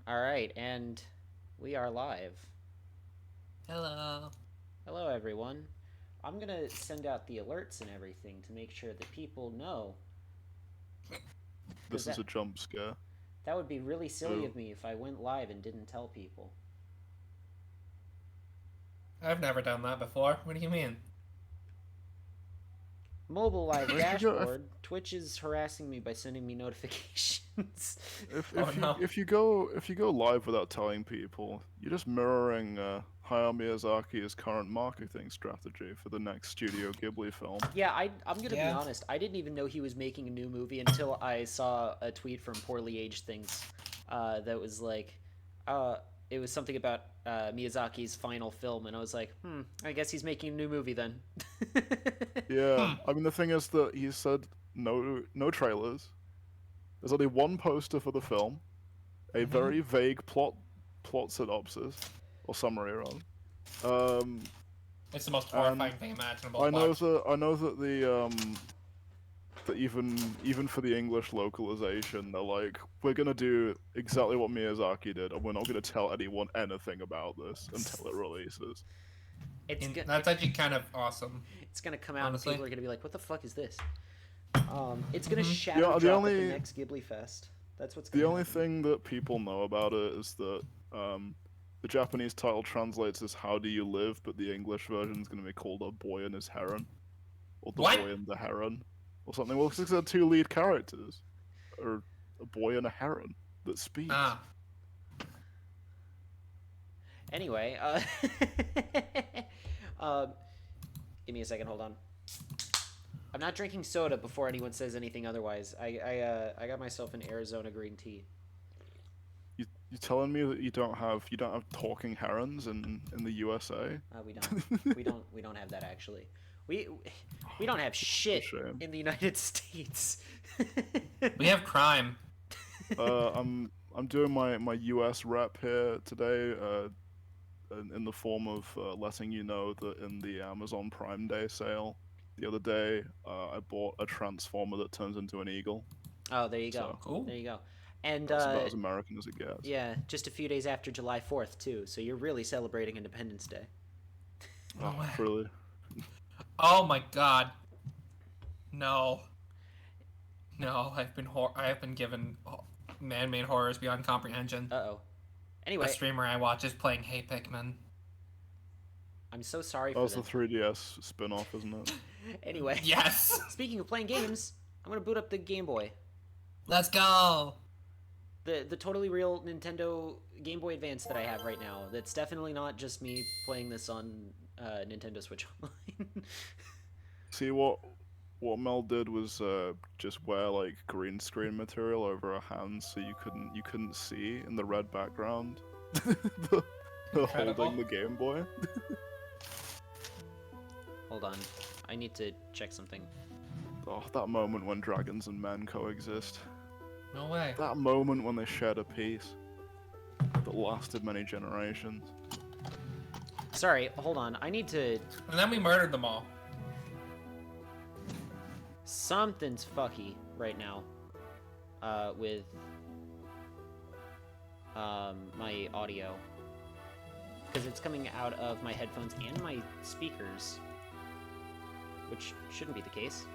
All right, and we are live. Hello. Hello, everyone. I'm gonna send out the alerts and everything to make sure that people know, because This is a jump scare. that would be really silly Ooh. of me if I went live and didn't tell people. I've never done that before. What do you mean? Mobile live If you go, dashboard. Twitch is harassing me by sending me notifications. if, Oh if you no. if you go if you go live without telling people, you're just mirroring Hayao Miyazaki's current marketing strategy for the next Studio Ghibli film. Yeah, I'm gonna be Yeah. honest. I didn't even know he was making a new movie until I saw a tweet from Poorly Aged Things, that was like, uh, it was something about Miyazaki's final film, and I was like, I guess he's making a new movie then. Yeah, Hmm. I mean the thing is that he said no trailers. There's only one poster for the film, a Mm-hmm. very vague plot synopsis or summary rather. Um, It's the most and horrifying thing imaginable to watch. I know that that even for the English localization, they're like, we're gonna do exactly what Miyazaki did, and we're not gonna tell anyone anything about this until it releases. it's And gonna that's actually kind of awesome, it's gonna come out and honestly. people are gonna be like, "What the fuck is this?" It's gonna Mm-hmm. shadow Yeah, drop at the next Ghibli Fest. That's what's the gonna only happen. thing that people know about it is that the Japanese title translates as "How do you live," but the English version is gonna be called "A Boy and His Heron" or "The What? Boy and the Heron" or something. Well, because they're two lead characters, or a boy and a heron that speaks. Ah. Anyway, um, give me a second. Hold on. I'm not drinking soda before anyone says anything otherwise. I got myself an Arizona green tea. You telling me that you don't have talking herons in the USA? We don't. We don't have that actually. We we don't have It's a shit shame. in the United States. We have crime. I'm doing my US rep here today. In the form of letting you know that in the Amazon Prime Day sale the other day, I bought a transformer that turns into an eagle. Oh, there you go. So Cool. There you go. And that's about as American as it gets. yeah, just a few days after July 4th too. So you're really celebrating Independence Day. No way. Really? Oh my god. No. No, I have been given man-made horrors beyond comprehension. Uh-oh. A Anyway, streamer I watch is playing Hey Pikmin. I'm so sorry That for was the them. 3DS spin-off, isn't it? Anyway, Yes. speaking of playing games, I'm gonna boot up the Game Boy. Let's go. The totally real Nintendo Game Boy Advance that I have right now. That's definitely not just me playing this on Nintendo Switch Online. See what Mel did was just wear like green screen material over her hands so you couldn't see in the red background the, the Incredible. holding the Game Boy. Hold on, I need to check something. Oh, that moment when dragons and men coexist. No way. That moment when they shared a peace that lasted many generations. Sorry, hold on. I need to. And then we murdered them all. Something's fucky right now. With my audio, because it's coming out of my headphones and my speakers, which shouldn't be the case.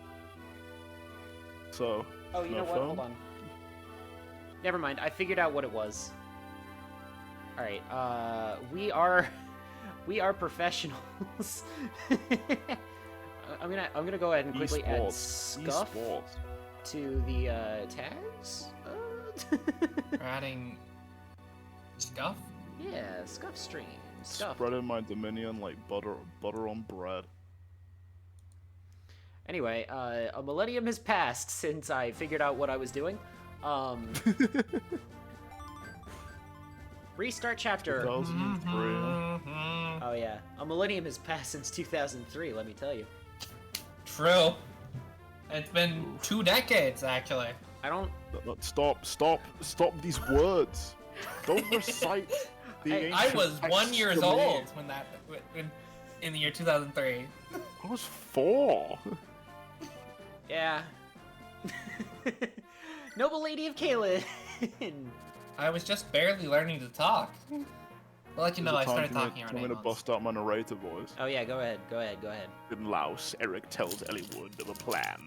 So, Oh, you no know what? phone? Hold on. Never mind. I figured out what it was. All right. We are professionals. I'm gonna go ahead and quickly add scuff Esports. to the tags. We're adding scuff. Yeah, scuff stream. Scuff. Spreading my dominion like butter on bread. Anyway, a millennium has passed since I figured out what I was doing. Restart chapter. 2003. Mm-hmm. Oh yeah, a millennium has passed since 2003. Let me tell you. True. It's been 2 decades, actually. I don't. Stop these words. Don't recite the I I ancient was 1 texts years to me. old in the year 2003. I was 4. Yeah. Noble Lady of Kaelin. I was just barely learning to talk. Well, like you know, I started talking around I'm 8 gonna months. bust out my narrator voice. Oh yeah, go ahead. In Laos, Eric tells Eliwood of a plan.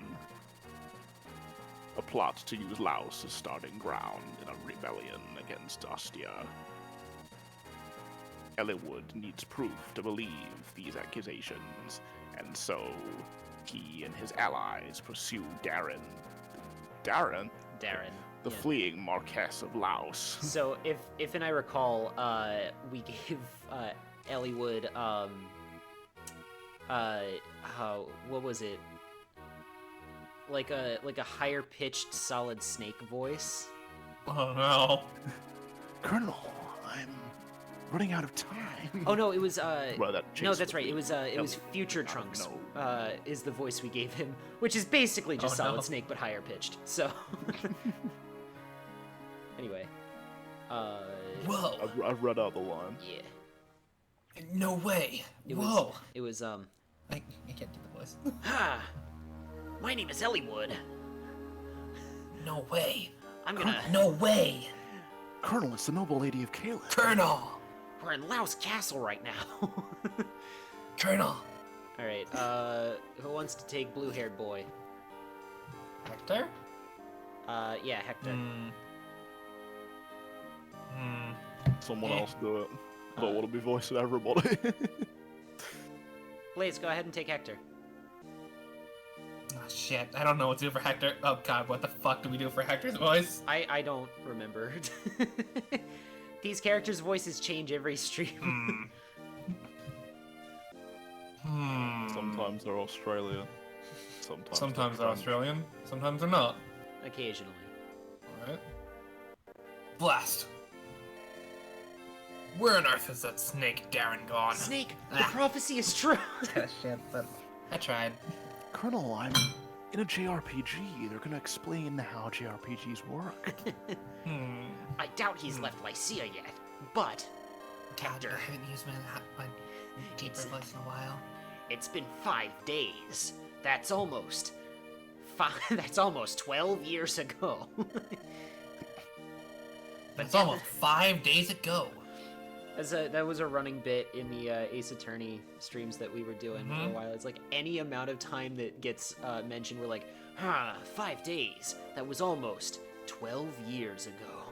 A plot to use Laos as starting ground in a rebellion against Ostia. Eliwood needs proof to believe these accusations, and so he and his allies pursue Darren. Darren? Darren. The Yeah. fleeing Marquess of Laos. So if and I recall, we gave Eliwood what was it? Like a higher pitched solid snake voice. Oh no. Colonel, I'm running out of time. Oh no, it was Well, that no, chase that's with right. the It was Elliot. Future I don't Trunks. know. Is the voice we gave him, which is basically just Oh, no. Solid Snake but higher pitched. So anyway, Whoa. I've read out the line. yeah, No way. it Whoa. was I can't do the voice. ha. My name is Eliwood. No way. I'm gonna. No way. Colonel, it's the noble lady of Caleb. Colonel. We're in Laos Castle right now. Colonel. All right. Who wants to take blue-haired boy? Hector? Yeah, Hector. Someone Eh. else do it. I don't want to be voicing everybody. Blaze, go ahead and take Hector. Oh shit. I don't know what to do for Hector. Oh god, what the fuck do we do for Hector's voice? I don't remember. These characters' voices change every stream. Sometimes they're Australian. Sometimes they're French. Australian, sometimes they're not. Occasionally. Alright. Blast. Where on earth is that snake Darren gone? Snake, the Ah. prophecy is true. Shit, but I tried. Colonel, I'm in a JRPG. They're gonna explain how JRPGs work. I doubt he's left Lycia yet, but God, Hector, I haven't used my deeper It's- voice in a while. it's been 5 days. That's almost That's almost 12 years ago. It's almost 5 days ago. That was a running bit in the Ace Attorney streams that we were doing for a while. It's like any amount of time that gets mentioned, we're like, 5 days. That was almost 12 years ago.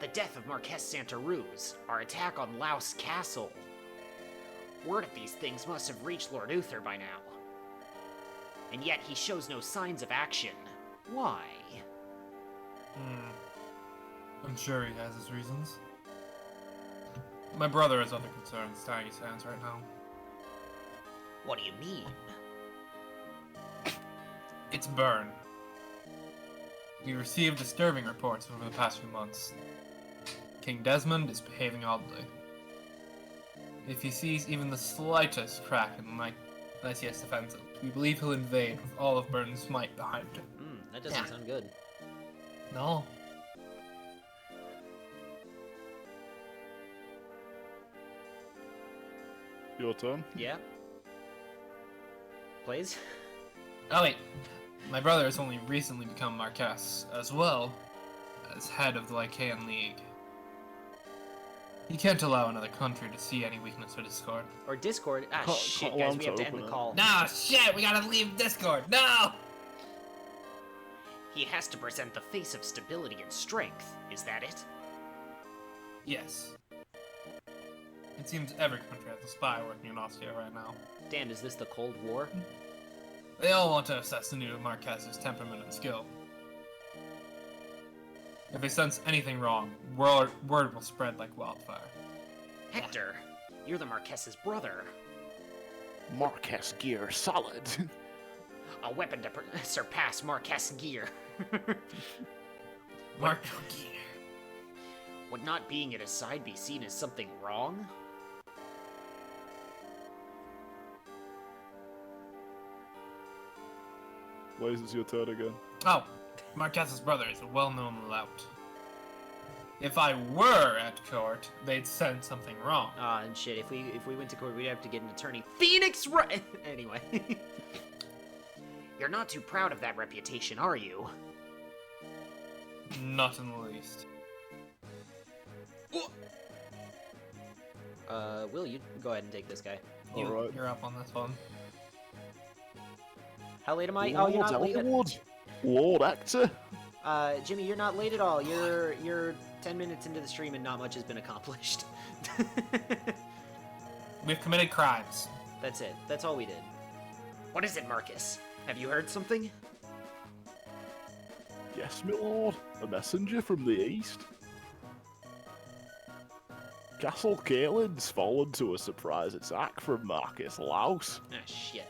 The death of Marquess Santaruz, our attack on Laos Castle. Word of these things must have reached Lord Uther by now. And yet he shows no signs of action. Why? I'm sure he has his reasons. My brother has other concerns tying his hands right now. What do you mean? It's Byrne. We received disturbing reports over the past few months. King Desmond is behaving oddly. If he sees even the slightest crack in Lycia's defenses, we believe he'll invade with all of Byrne's might behind him. That doesn't sound good. No. Your turn. Yeah? Plays? Oh wait, my brother has only recently become Marquess, as well as head of the Lycaean League. He can't allow another country to see any weakness or discord. Or Discord? Ah, Call- shit, call guys, on we to have to end open the it. call. No, shit, we gotta leave Discord, no! He has to present the face of stability and strength. Is that it? Yes. It seems every country has a spy working in Ostia right now. Damn, is this the Cold War? They all want to assess the new Marquess's temperament and skill. If they sense anything wrong, word will spread like wildfire. Hector, you're the Marquess's brother. Marquess gear solid. A weapon to surpass Marquess gear. Marco Gear. Would not being at his side be seen as something wrong? Blaze, it's your turn again. Oh, Marquess's brother is a well-known lout. If I were at court, they'd sense something wrong. Ah, and shit, if we went to court, we'd have to get an attorney. Phoenix Wright! Anyway. You're not too proud of that reputation, are you? Not in the least. Will, you go ahead and take this guy. Alright. You're up on this one. How late am I? Oh, you're not late. Lord Actor. Jimmy, you're not late at all. You're 10 minutes into the stream and not much has been accomplished. We've committed crimes. That's it. That's all we did. What is it, Marcus? Have you heard something? Yes, my lord. A messenger from the east. Castle Caelin's fallen to a surprise attack from Marcus Laus. Ah, shit.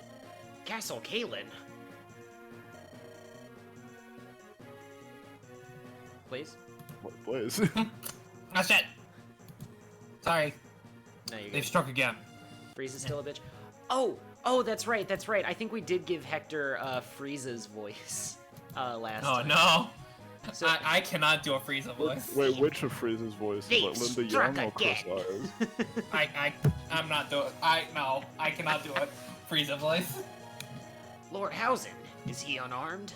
Castle Caelin. Please? What, please? Oh shit! Sorry, No, you're they've good. struck again. Frieza is still a bitch. Oh, that's right, that's right. I think we did give Hector Frieza's voice last Oh time. no! So- I cannot do a Frieza voice. Wait, which of Frieza's voices? Like They've Linda struck Young or Chris again. Ayers? I'm not doing. I cannot do a Frieza voice. Lord Hausen, is he unarmed?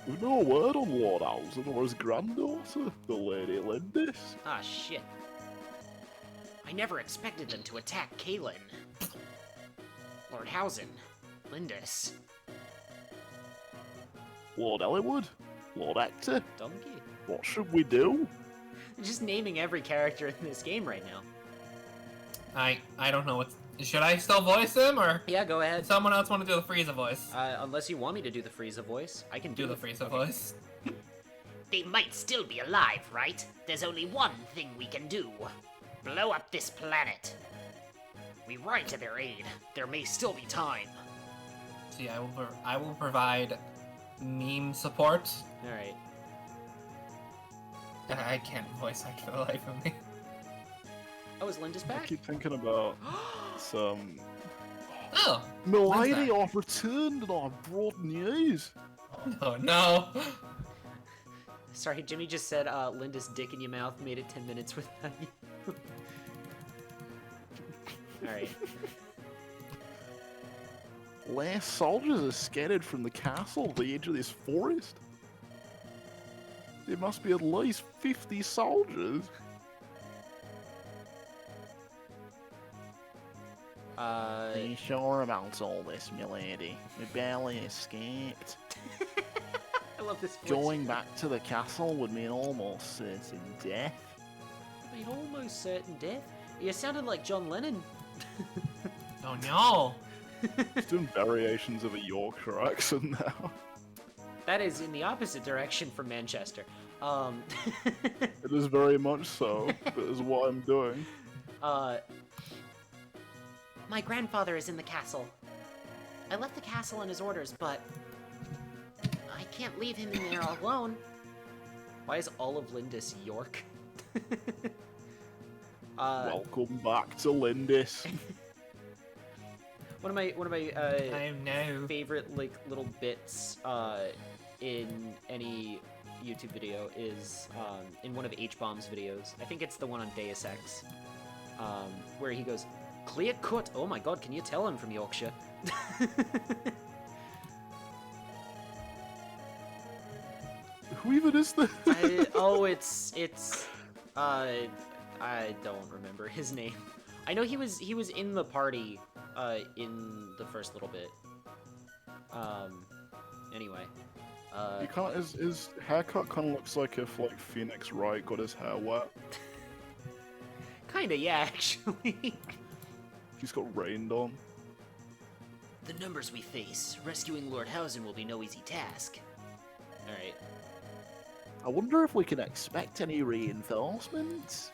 We've no word on Lord Hausen or his granddaughter, the Lady Lindis. Ah, shit. I never expected them to attack Caelin. Lord Hausen, Lindis, Lord Ellywood, Lord Actor, Donkey. what should we do? Just naming every character in this game right now. I don't know what. Should I still voice him or Yeah, go ahead. does someone else want to do the Frieza voice? Unless you want me to do the Frieza voice, I can Do the Frieza voice. They might still be alive, right? There's only one thing we can do. Blow up this planet. We ride to their aid. There may still be time. See, I will provide meme support. All right. I can't voice act for the life of me. Oh, is Lindis I back? keep thinking about some... Oh, Milady, back. I've returned and I've brought news. oh no! Sorry, Jimmy just said Linda's dick in your mouth made it 10 minutes without you. Alright. Last soldiers are scattered from the castle, the edge of this forest. There must be at least 50 soldiers. Are you sure about all this, milady? We barely escaped. I love this voice. Going back to the castle would mean almost certain death. I mean, almost certain death. You sounded like John Lennon. Oh no! He's doing variations of a Yorkshire accent now. That is in the opposite direction from Manchester. It is very much so. That is what I'm doing. My grandfather is in the castle. I left the castle on his orders, but I can't leave him in there alone. Why is all of Lindis York? Welcome back to Lindis. One of my I know. favorite like little bits in any YouTube video is in one of H-Bomb's videos. I think it's the one on Deus Ex, where he goes, "Clear cut." Oh my god, can you tell I'm from Yorkshire? Who even is this? I don't remember his name. I know he was in the party in the first little bit. Anyway. He kind of, his haircut kind of looks like if like Phoenix Wright got his hair wet. Kinda, yeah, actually. He's got rained on. The numbers we face, rescuing Lord Hausen will be no easy task. Alright. I wonder if we can expect any reinforcements.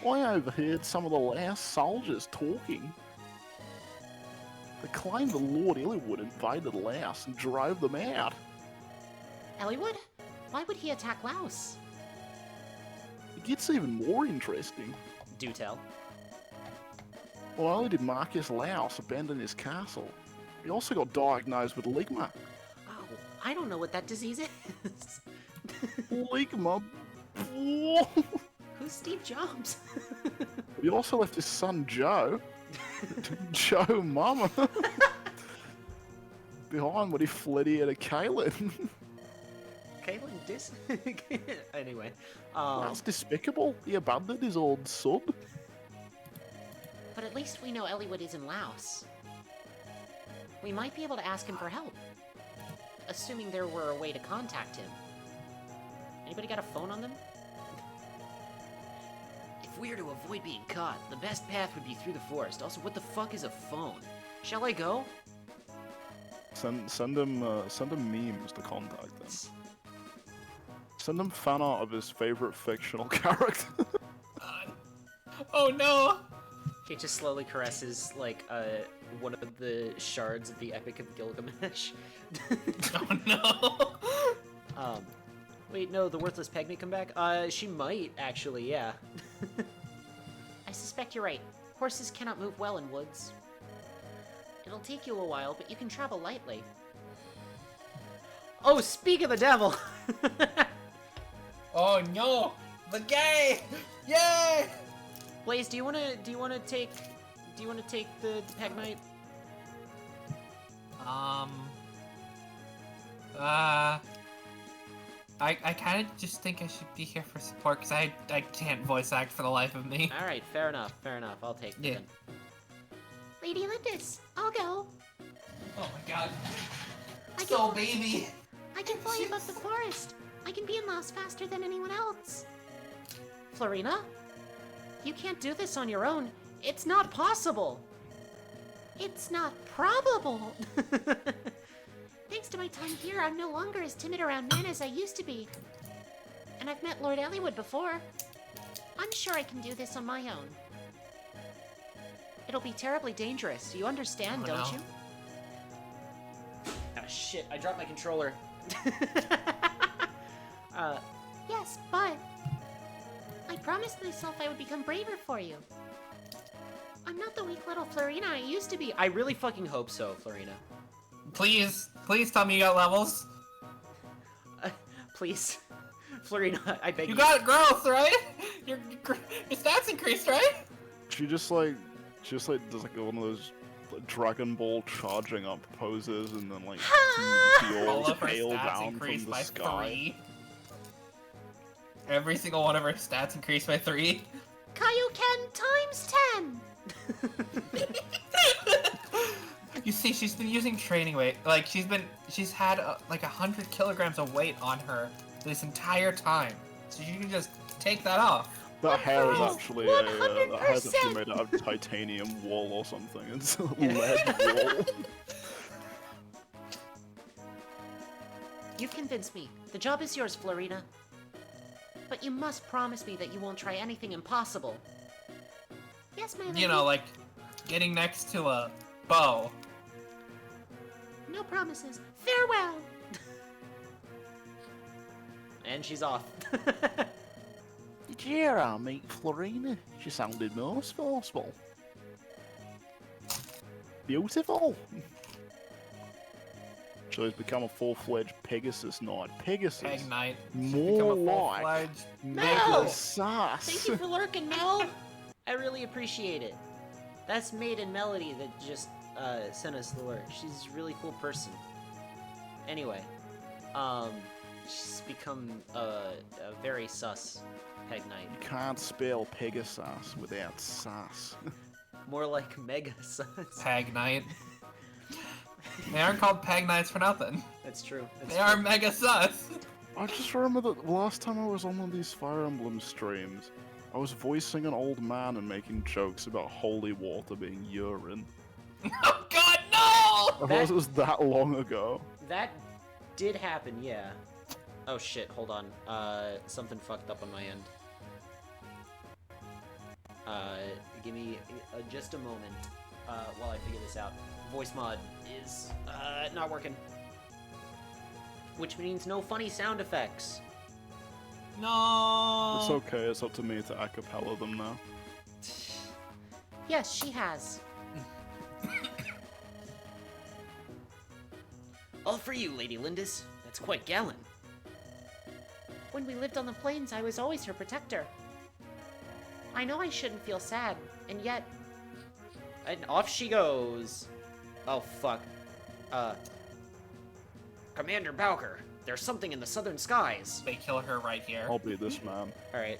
I overheard some of the last soldiers talking. They claimed the Lord Illywood invaded Laos and drove them out. Ellywood? Why would he attack Laos? It gets even more interesting. Do tell. Not only did Marcus Laos abandon his castle, he also got diagnosed with ligma. Oh, I don't know what that disease is. Ligma? Who's Steve Jobs? He also left his son Joe. Joe Mama. behind when he fled here to Kaylin. Caitlin dis. Anyway, That's despicable. He abandoned his own son. But at least we know Eliwood is in Laos. We might be able to ask him for help. Assuming there were a way to contact him. anybody got a phone on them? If we are to avoid being caught, the best path would be through the forest. Also, what the fuck is a phone? Shall I go? Send him memes to contact him. Send him fan art of his favorite fictional character. Oh no! He just slowly caresses, like, one of the shards of the Epic of Gilgamesh. Oh no! Wait, no, the worthless peg may come back? She might, actually, yeah. I suspect you're right. Horses cannot move well in woods. It'll take you a while, but you can travel lightly. Oh, speak of the devil! Oh no! The gay! Yay! Blaze, do you wanna take the peg knight? I kind of just think I should be here for support because I can't voice act for the life of me. Alright, fair enough, I'll take it Yeah. then. Lady Lindis, I'll go. Oh my god. I So can, baby! I can fly above the forest. I can be in Laos faster than anyone else. Florina? You can't do this on your own. It's not possible. It's not probable. Thanks to my time here, I'm no longer as timid around men as I used to be. And I've met Lord Eliwood before. I'm sure I can do this on my own. It'll be terribly dangerous. You understand, Oh, don't no. you? Ah, shit, I dropped my controller. Yes, but I promised myself I would become braver for you. I'm not the weak little Florina I used to be. I really fucking hope so, Florina. Please tell me you got levels. Please. Florina, I beg you. You got growth, right? Your stats increased, right? She just does like one of those like, Dragon Ball charging up poses and then like All the of her hail stats down increased from the by sky. 3. Every single one of her stats increased by 3. Kaioken times 10! You see, she's been using training weight. Like she's had like 100 kilograms of weight on her this entire time. So you can just take that off. That hair is 100%. actually that hair's actually made out of titanium wool or something. It's lead wool. You've convinced me. The job is yours, Florina. But you must promise me that you won't try anything impossible. Yes, my lady. You know, like getting next to a bow. No promises. Farewell! And she's off. Did you hear her meet Florina? She sounded most forceful. Beautiful. So he's become a full-fledged Pegasus Knight. Pegasus. Peg Knight. More Become a like full-fledged- Mel! Sass. Thank you for lurking, Mel. I really appreciate it. That's Maiden Melody that just sent us the lurk. She's a really cool person. Anyway, she's become a very sus Peg Knight. You can't spell Pegasus without sass. More like mega sus. Peg Knight. They aren't called Peg Knights for nothing. That's true. They are mega sus. I just remember that the last time I was on one of these Fire Emblem streams, I was voicing an old man and making jokes about holy water being urine. Oh god, no! I realized it was that long ago. That did happen, yeah. Oh shit, hold on. Something fucked up on my end. Give me just a moment while I figure this out. Voice mod is not working. Which means no funny sound effects. No. It's okay, it's up to me to acapella them now. Yes, she has. All for you, Lady Lindis. That's quite gallant. When we lived on the plains, I was always her protector. I know I shouldn't feel sad, and yet... And off she goes. Oh, fuck. Commander Bowker, there's something in the southern skies. They kill her right here. I'll be this man. Alright.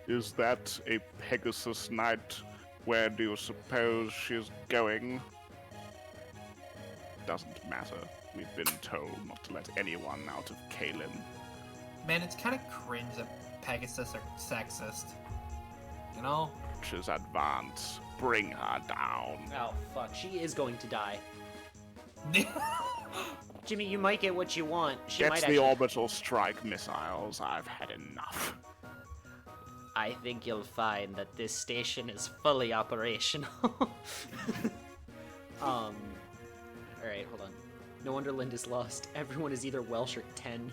Is that a Pegasus Knight? Where do you suppose she's going? Doesn't matter. We've been told not to let anyone out of Kalin. Man, it's kind of cringe that Pegasus are sexist. You know? She's advance. Bring her down. Oh, fuck. She is going to die. Jimmy, you might get what you want. She Get might the actually... orbital strike missiles. I've had enough. I think you'll find that this station is fully operational. Alright, hold on. No wonder Linda's lost. Everyone is either Welsh or 10.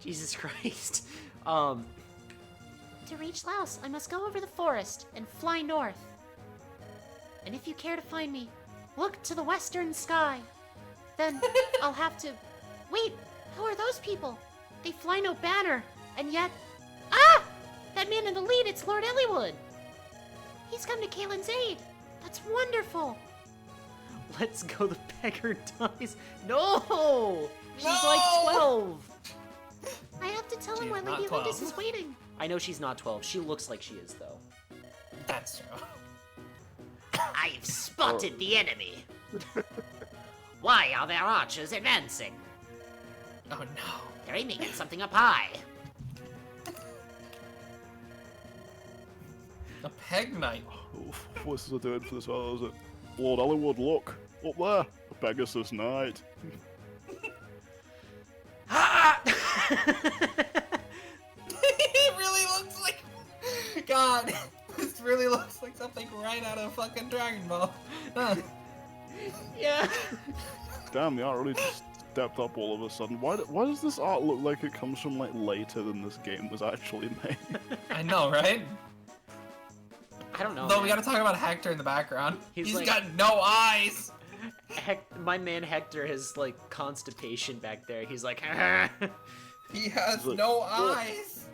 Jesus Christ. To reach Laos, I must go over the forest and fly north. And if you care to find me, look to the western sky. Then I'll have to... Wait, who are those people? They fly no banner, and yet... Ah! That man in the lead, it's Lord Elliewood. He's come to Kalen's aid. That's wonderful. Let's go, the beggar dies. No! She's No! like 12. I have to tell him She's why not Lady 12. Lindis is waiting. I know she's not 12. She looks like she is, though. That's true. I've spotted the enemy. Why are their archers advancing? Oh no. They're aiming at something up high. A peg knight. What's the doing for this one? Is it Lord Elliewood? Look up there, a Pegasus Knight. Ah! It really looks like... God, this really looks like something right out of fucking Dragon Ball. Huh. Yeah. Damn, the art really just stepped up all of a sudden. Why does this art look like it comes from like later than this game was actually made? I know, right? I don't know. Though man. we gotta talk about Hector in the background. He's He's like- got no eyes! My man Hector has like constipation back there. He's like, He has Look, no look. eyes!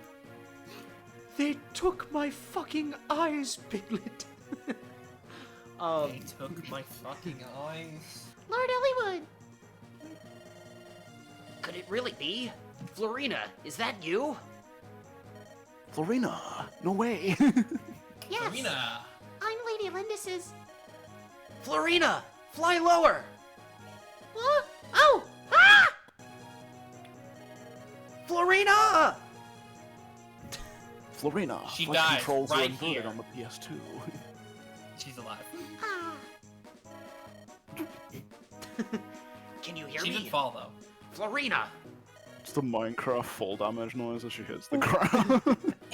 they took my fucking eyes, Piglet. They took my fucking eyes. Lord Elliewood. Could it really be? Florina, is that you? Florina, no way. Yes, Arena! I'm Lady Lindis's... Florina, fly lower. What? Oh! Ah! Florina! Florina, She flight died controls are right inverted here. on the PS2. She's alive. Ah! Can you hear She me? didn't fall though. Florina, It's the Minecraft fall damage noise as she hits the ground.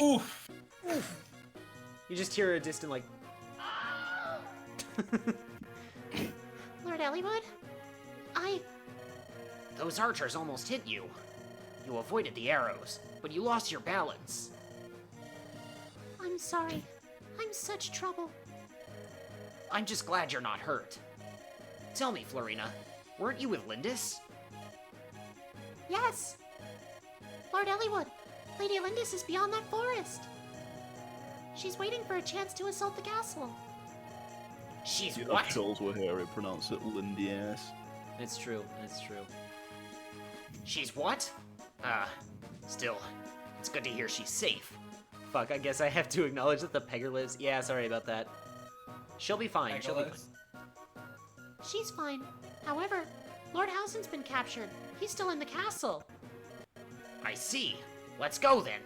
Oof! You just hear a distant like. Lord Elliewood? those archers almost hit you. You avoided the arrows, but you lost your balance. I'm sorry. I'm such trouble. I'm just glad you're not hurt. Tell me, Florina, weren't you with Lindis? Yes! Lord Elliewood, Lady Lindis is beyond that forest. She's waiting for a chance to assault the castle. She's Yeah, what? Chills were here, he pronounced it Lindias. It's true. It's true. She's what? Still, it's good to hear she's safe. Fuck. I guess I have to acknowledge that the pegger lives. Yeah. Sorry about that. She'll be fine. She'll be fine. Legolas. She's fine. However, Lord Housen's been captured. He's still in the castle. I see. Let's go then.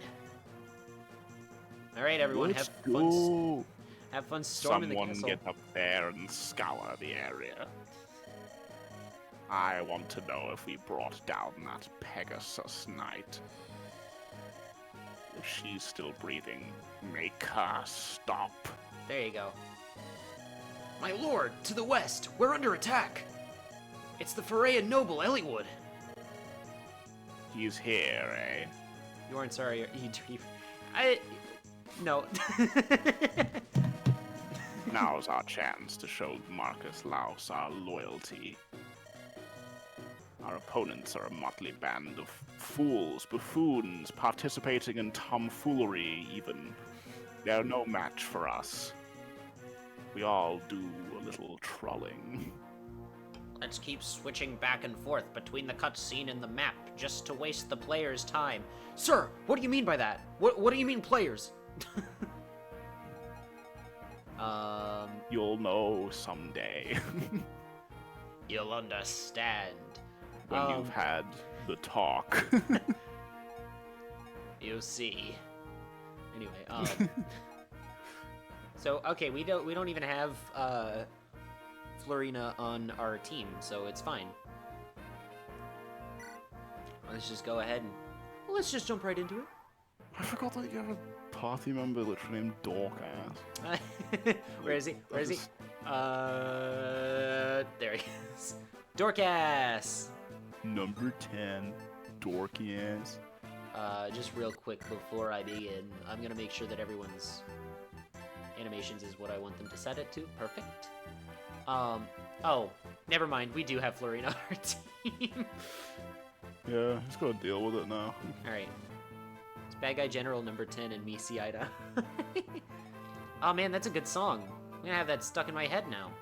All right, everyone. Let's Have fun. go. Have fun storming the Someone castle. get up there and scour the area. I want to know if we brought down that Pegasus Knight. If she's still breathing, make her stop. There you go. My lord, to the west, we're under attack. It's the Forayan noble Elliewood. He's here, eh? You aren't sorry. I. No. Now's our chance to show Marcus Laus our loyalty. Our opponents are a motley band of fools, buffoons, participating in tomfoolery even. They're no match for us. We all do a little trolling. Let's keep switching back and forth between the cutscene and the map just to waste the player's time. Sir, what do you mean by that? What do you mean players? You'll know someday You'll understand. when you've had the talk. You see. Anyway, so okay, we don't even have Florina on our team, so it's fine. Let's just go ahead and let's just jump right into it. I forgot that you have a party member literally named Dorkass. Where is he? Where is he? There he is. Dorcas! Number 10, Dorky ass. Just real quick before I begin, I'm gonna make sure that everyone's animations is what I want them to set it to. Perfect. Oh, never mind. We do have Florina on our team. Yeah, he's got to deal with it now. Alright. It's Bad Guy General number 10 and me see eye to eye. Oh man, that's a good song. I'm gonna have that stuck in my head now.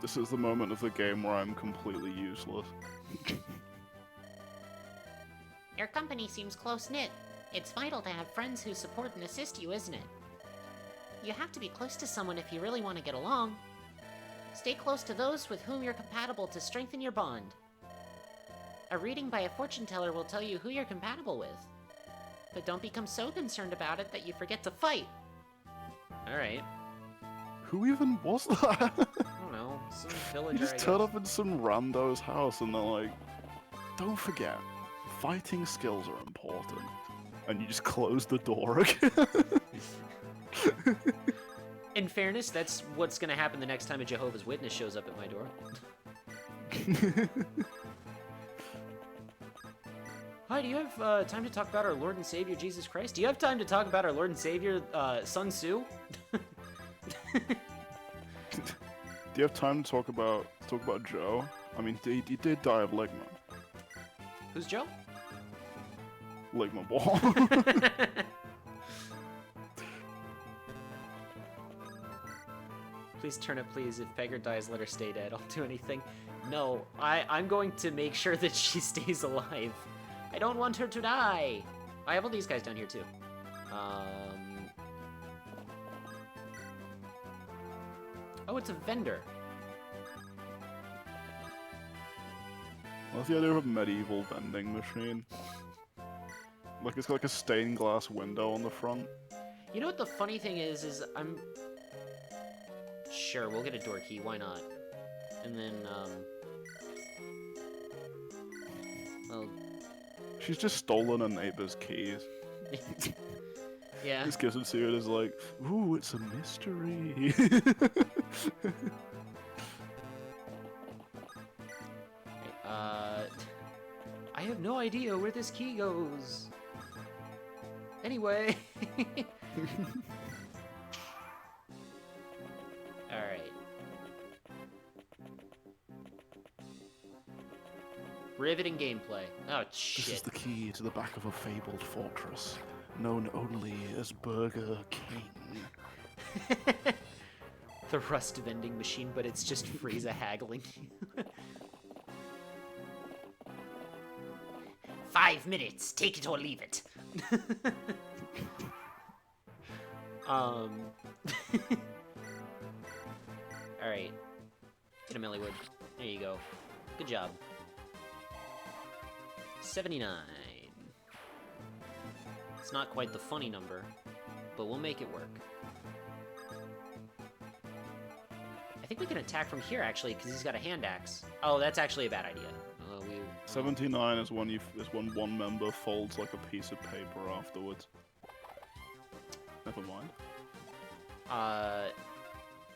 This is the moment of the game where I'm completely useless. Your company seems close-knit. It's vital to have friends who support and assist you, isn't it? You have to be close to someone if you really want to get along. Stay close to those with whom you're compatible to strengthen your bond. A reading by a fortune teller will tell you who you're compatible with. But don't become so concerned about it that you forget to fight. Alright. Who even was that? I don't know. Some You villager, just I turn guess. up in some rando's house and they're like, don't forget, fighting skills are important. And you just close the door again. In fairness, that's what's gonna happen the next time a Jehovah's Witness shows up at my door. Hi, do you have time to talk about our Lord and Savior Jesus Christ? Do you have time to talk about our Lord and Savior Sun Tzu? Do you have time to talk about Joe? I mean, he did die of ligma. Who's Joe? Ligma ball. Please turn it, please. If Pegger dies, let her stay dead. I'll do anything. No, I'm going to make sure that she stays alive. I don't want her to die. I have all these guys down here too. Oh, it's a vendor. What's the idea of a medieval vending machine? Like it's got like a stained glass window on the front. You know what the funny thing is I'm... Sure, we'll get a door key, why not? And then, well... She's just stolen a neighbor's keys. Yeah. Just gives them to you and is like, ooh, it's a mystery. I have no idea where this key goes. Anyway. Alright. Riveting gameplay. Oh, shit. This is the key to the back of a fabled fortress, known only as Burger King. The rust vending machine, but it's just Frieza haggling you. 5 minutes. Take it or leave it. All right. Get him, Elliewood. There you go. Good job. 79. It's not quite the funny number, but we'll make it work. I think we can attack from here, actually, because he's got a hand axe. Oh, that's actually a bad idea. 79 is when one member folds like a piece of paper afterwards. Never mind.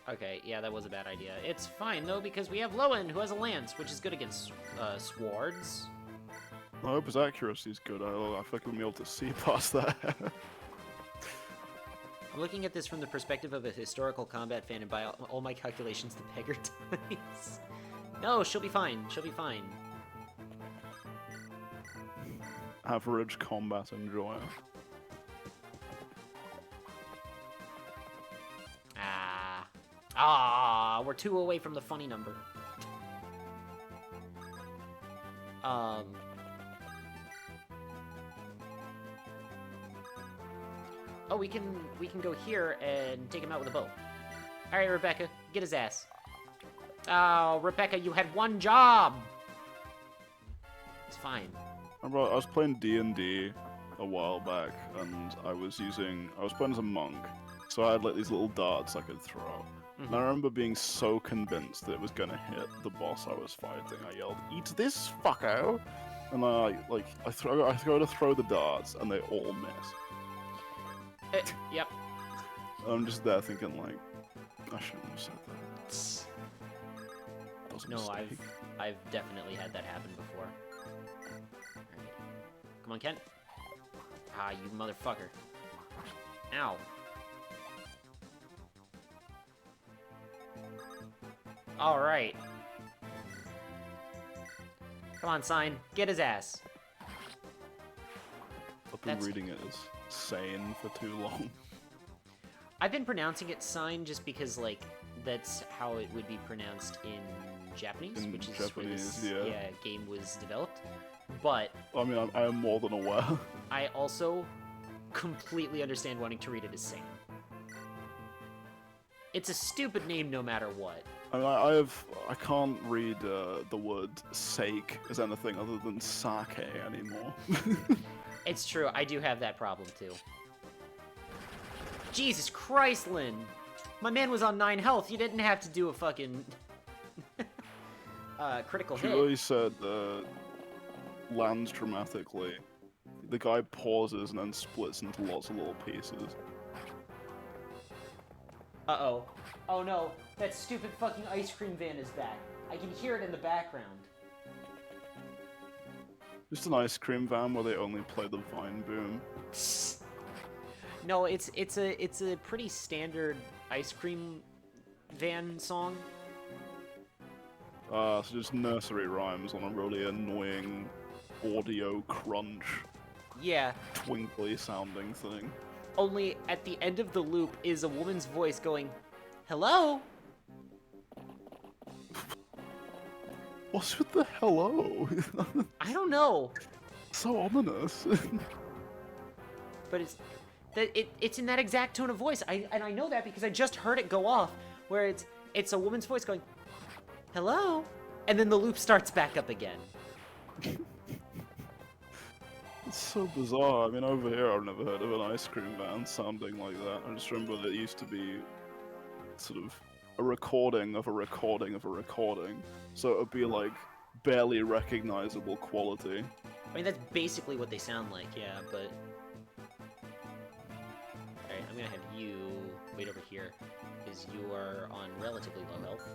Okay, yeah, that was a bad idea. It's fine, though, because we have Lowen, who has a lance, which is good against, swords. I hope his accuracy is good. I feel like we'll be able to see past that. I'm looking at this from the perspective of a historical combat fan, and by all my calculations, the Pegger dies. No, she'll be fine. She'll be fine. Average combat enjoyer. Ah, Ah, we're 2 away from the funny number. Oh, we can go here and take him out with a bow. All right, Rebecca, get his ass. Oh, Rebecca, you had 1 job. It's fine. I was playing D&D a while back, and I was playing as a monk, so I had like these little darts I could throw. And I remember being so convinced that it was gonna hit the boss I was fighting. I yelled, "Eat this, fucko!" And I go to throw the darts, and they all miss. Yep. I'm just there thinking like, I shouldn't have said that. That was a No, mistake. I've definitely had that happen before. Alright. Come on, Ken. Ah, you motherfucker. Ow. Alright. Come on, Sign. Get his ass. I've been That's- reading it as sane for too long. I've been pronouncing it Sign just because, like, that's how it would be pronounced in Japanese, In which is where Japanese, this yeah. game was developed. But I mean, I am more than aware. I also completely understand wanting to read it as Sane. It's a stupid name no matter what. I mean, I can't read the word sake as anything other than sake anymore. It's true, I do have that problem too. Jesus Christ, Lynn! My man was on 9 health, you didn't have to do a fucking... critical She hit. really said lands dramatically. The guy pauses and then splits into lots of little pieces. Uh-oh. Oh no, that stupid fucking ice cream van is back. I can hear it in the background. Just an ice cream van where they only play the Vine Boom. No, it's a pretty standard ice cream van song. So just nursery rhymes on a really annoying audio crunch, Yeah, twinkly sounding thing. only at the end of the loop is a woman's voice going, "Hello?" What's with the hello? I don't know, So ominous. but it's in that exact tone of voice. And I know that because I just heard it go off, where it's a woman's voice going, "Hello?" And then the loop starts back up again. It's so bizarre. I mean, over here I've never heard of an ice cream van sounding like that. I just remember there used to be sort of a recording of a recording of a recording. So it would be like barely recognizable quality. I mean, that's basically what they sound like, yeah, but... Alright, I'm gonna have you wait over here, because you are on relatively low health.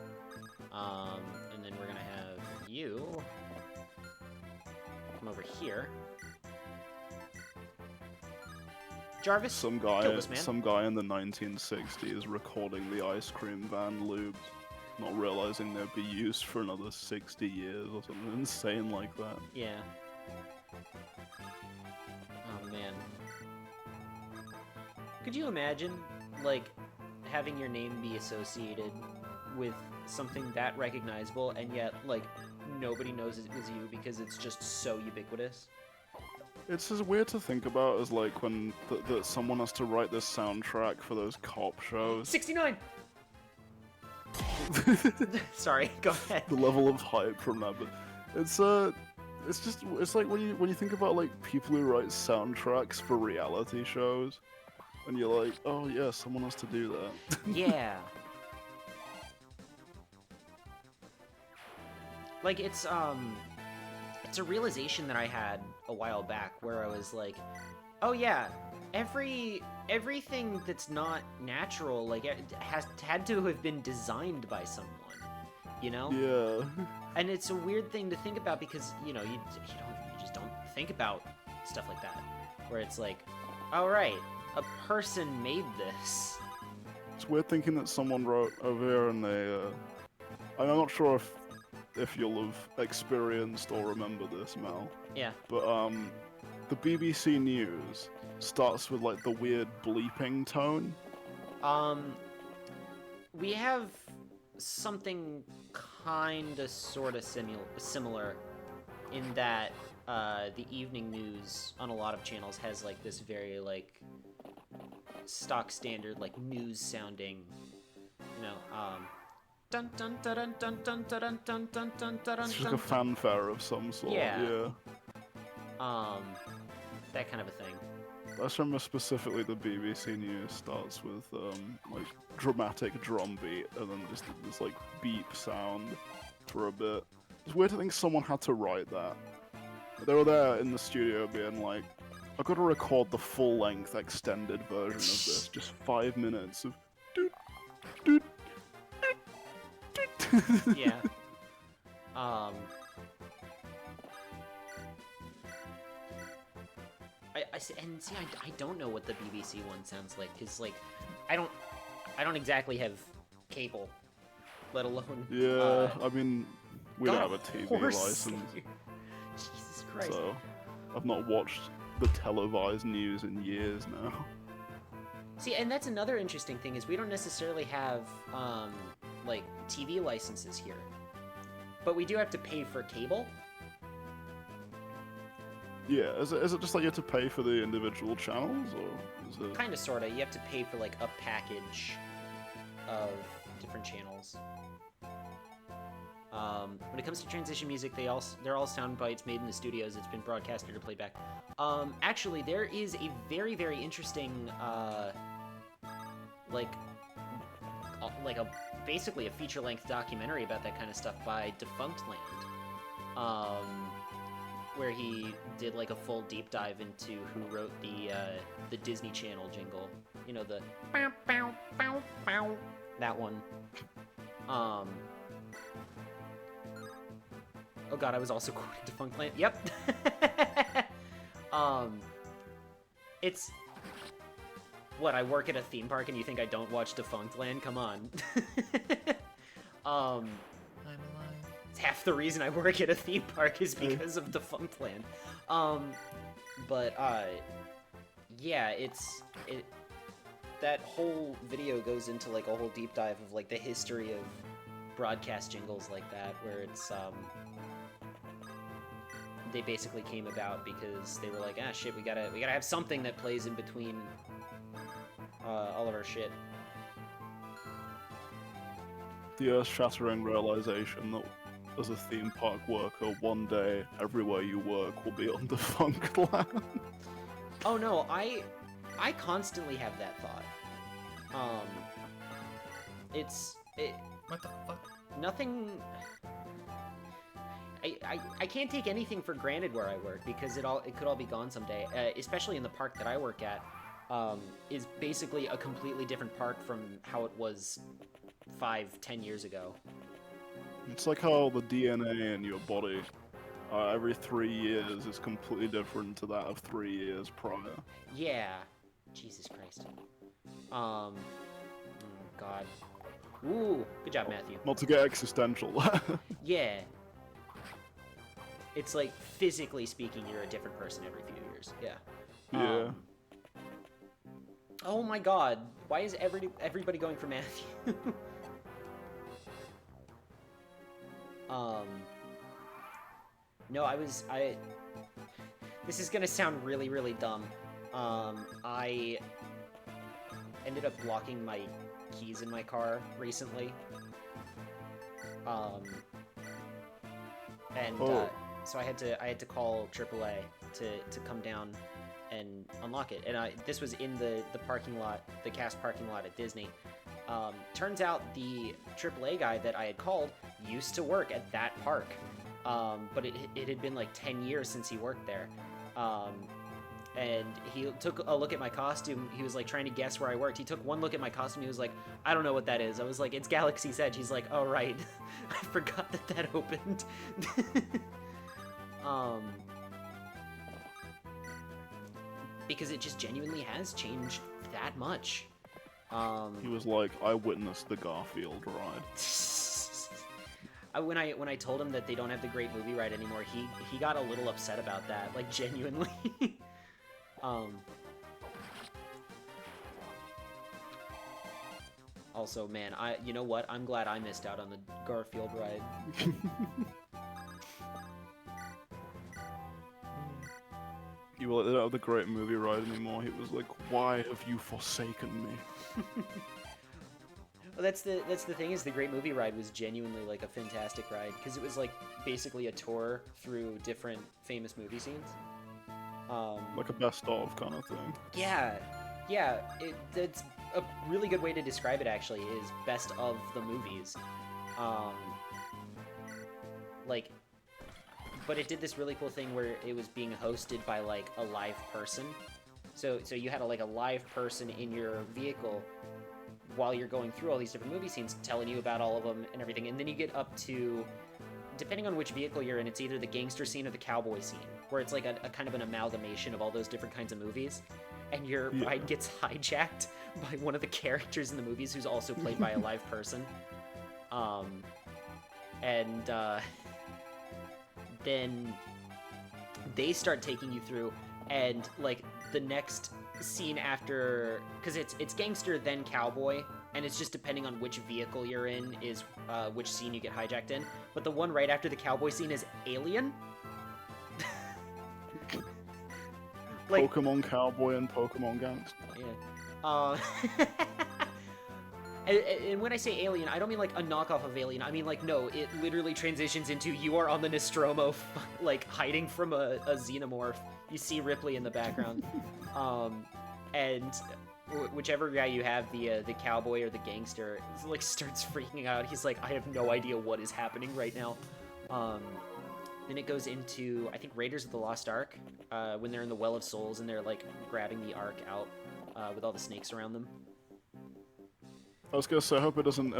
And then we're gonna have you come over here. Jarvis, Some kill this man. guy in the 1960s recording the ice cream van loops, not realizing they'd be used for another 60 years or something insane like that. Yeah. Oh, man. Could you imagine, like, having your name be associated with something that recognizable, and yet, like, nobody knows it was you because it's just so ubiquitous? It's as weird to think about as like when that someone has to write this soundtrack for those cop shows. 69! Sorry, go ahead. The level of hype from that, but it's like when you think about like people who write soundtracks for reality shows, and you're like, oh yeah, someone has to do that. Yeah. Like, it's a realization that I had a while back where I was like, oh yeah, everything that's not natural, like, it had to have been designed by someone, you know? Yeah. And it's a weird thing to think about because, you know, you just don't think about stuff like that, where it's like, all right, a person made this. It's weird thinking that someone wrote over here and they. I'm not sure if you'll have experienced or remember this, Mal. Yeah. But the BBC News starts with like the weird bleeping tone. We have something kinda sorta similar in that the evening news on a lot of channels has like this very like stock standard like news sounding, you know, dun dun dun dun dun dun dun dun dun dun It's just like dun a dun. fanfare of some sort. Yeah. Yeah. That kind of a thing. I just remember specifically the BBC News starts with like dramatic drum beat and then just this like beep sound for a bit. It's weird to think someone had to write that. They were there in the studio being like, I've got to record the full-length extended version of this, just 5 minutes of doot, doot, doot, doot. Yeah. I don't know what the BBC one sounds like, cause like, I don't exactly have cable, let alone. Yeah, I mean, we don't God, have a TV horse. license, Jesus Christ. so I've not watched the televised news in years now. See, and that's another interesting thing is we don't necessarily have like TV licenses here, but we do have to pay for cable. Yeah, is it just like you have to pay for the individual channels, or is it? Kind of, sorta. You have to pay for like a package of different channels. When it comes to transition music, they're all sound bites made in the studios. It's been broadcasted or played back. Actually, there is a very, very interesting, like basically a feature-length documentary about that kind of stuff by Defunct Land, where he did like a full deep dive into who wrote the Disney Channel jingle. You know, the bow, bow, bow, bow, that one. Oh god, I was also quoting Defunct Land. Yep. It's what, I work at a theme park and you think I don't watch Defunct Land? Come on. I'm alive. It's half the reason I work at a theme park is because of Defunct Land. Yeah, that whole video goes into like a whole deep dive of like the history of broadcast jingles like that, where it's they basically came about because they were like, ah shit, we gotta have something that plays in between all of our shit. The earth-shattering realization that as a theme park worker, one day everywhere you work will be on Defunct Land. Oh no, I constantly have that thought. What the fuck? Nothing. I can't take anything for granted where I work because it could all be gone someday. Especially in the park that I work at, is basically a completely different park from how it was 5-10 years ago. It's like how the DNA in your body, every 3 years is completely different to that of 3 years prior. Yeah. Jesus Christ. Oh, God. Ooh, good job, Matthew. Not to get existential. Yeah. It's like, physically speaking, you're a different person every few years. Yeah. Yeah. Oh my god. Why is everybody going for Matthew? No, this is gonna sound really, really dumb. I ended up locking my keys in my car recently. So I had to call AAA to come down and unlock it. And this was in the parking lot, the cast parking lot at Disney. Turns out the AAA guy that I had called used to work at that park. But it had been like 10 years since he worked there. And he took a look at my costume. He was like trying to guess where I worked. He took one look at my costume. He was like, I don't know what that is. I was like, it's Galaxy's Edge. He's like, oh, right. I forgot that opened. Because it just genuinely has changed that much. He was like, I witnessed the Garfield ride. When I told him that they don't have the Great Movie Ride anymore, he got a little upset about that, like genuinely. Also, man, you know what? I'm glad I missed out on the Garfield ride. You were like, they don't have the great movie ride anymore. He was like, why have you forsaken me? Well, that's the thing is the Great Movie Ride was genuinely like a fantastic ride because it was like basically a tour through different famous movie scenes. Like a best of kind of thing. Yeah, that's a really good way to describe it. Actually, is best of the movies. Like, but it did this really cool thing where it was being hosted by like a live person. So you had a live person in your vehicle while you're going through all these different movie scenes, telling you about all of them and everything. And then you get up to, depending on which vehicle you're in, it's either the gangster scene or the cowboy scene, where it's like a kind of an amalgamation of all those different kinds of movies. And your ride gets hijacked by one of the characters in the movies who's also played by a live person. Then they start taking you through, and like the next scene after, because it's gangster then cowboy, and it's just depending on which vehicle you're in is which scene you get hijacked in. But the one right after the cowboy scene is Alien. Like, Pokemon Cowboy and Pokemon Gangster. yeah. And when I say Alien, I don't mean like a knockoff of Alien. I mean like, no, it literally transitions into you are on the Nostromo, like hiding from a xenomorph. You see Ripley in the background. And whichever guy you have, the cowboy or the gangster, like starts freaking out. He's like, I have no idea what is happening right now. Then it goes into, I think, Raiders of the Lost Ark, when they're in the Well of Souls and they're like grabbing the Ark out with all the snakes around them. I was gonna say, I hope it doesn't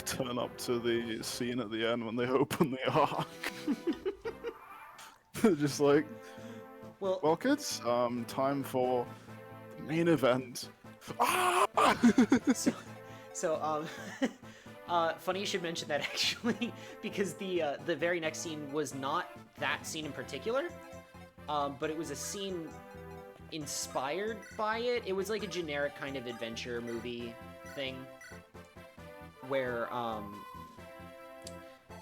turn up to the scene at the end when they open the Ark. Just like, well, kids, time for the main event. Ah! Funny you should mention that actually, because the very next scene was not that scene in particular, but it was a scene inspired by it. It was like a generic kind of adventure movie thing, where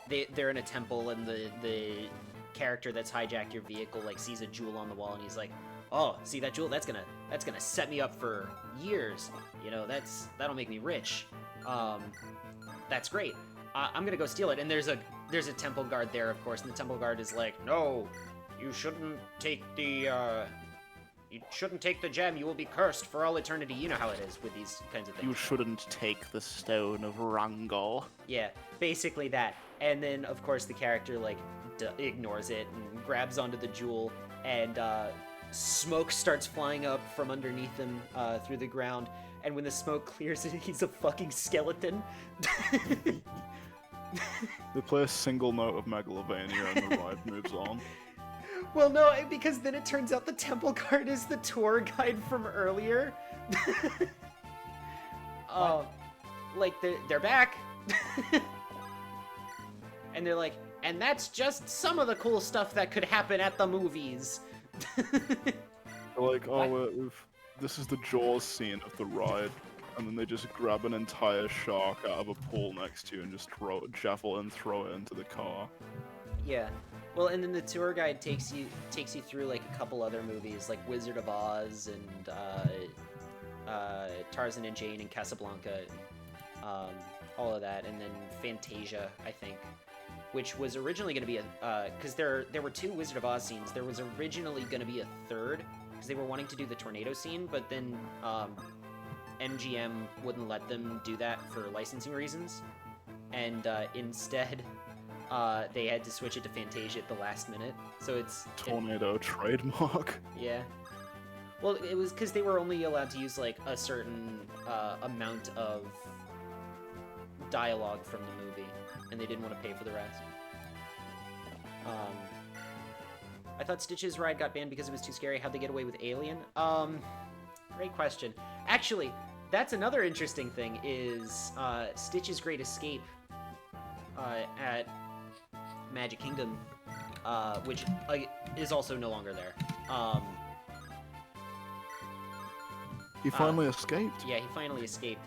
they're in a temple and the character that's hijacked your vehicle like sees a jewel on the wall and he's like, oh, see that jewel? That's gonna set me up for years. You know, that'll make me rich. That's great. I'm gonna go steal it. And there's a temple guard there, of course, and the temple guard is like, no, you shouldn't take the gem. You will be cursed for all eternity. You know how it is with these kinds of things. You shouldn't take the stone of Wrangle. Yeah, basically that. And then, of course, the character like ignores it and grabs onto the jewel, and smoke starts flying up from underneath him through the ground. And when the smoke clears, he's a fucking skeleton. They play a single note of Megalovania and the ride moves on. Well, no, because then it turns out the temple guard is the tour guide from earlier. Like, they're back. And they're like, and that's just some of the cool stuff that could happen at the movies. They're like, oh, this is the Jaws scene of the ride. And then they just grab an entire shark out of a pool next to you and just javelin throw it into the car. Yeah. Well, and then the tour guide takes you through like a couple other movies, like Wizard of Oz and Tarzan and Jane and Casablanca, all of that, and then Fantasia, I think, which was originally going to be because there were two Wizard of Oz scenes. There was originally going to be a third because they were wanting to do the tornado scene, but then MGM wouldn't let them do that for licensing reasons, and instead. They had to switch it to Fantasia at the last minute, so it's... Tornado trademark. Yeah. Well, it was because they were only allowed to use, like, a certain amount of dialogue from the movie, and they didn't want to pay for the rest. I thought Stitch's ride got banned because it was too scary. How'd they get away with Alien? Great question. Actually, that's another interesting thing, is Stitch's Great Escape at Magic Kingdom, which is also no longer there. He finally escaped. Yeah, he finally escaped.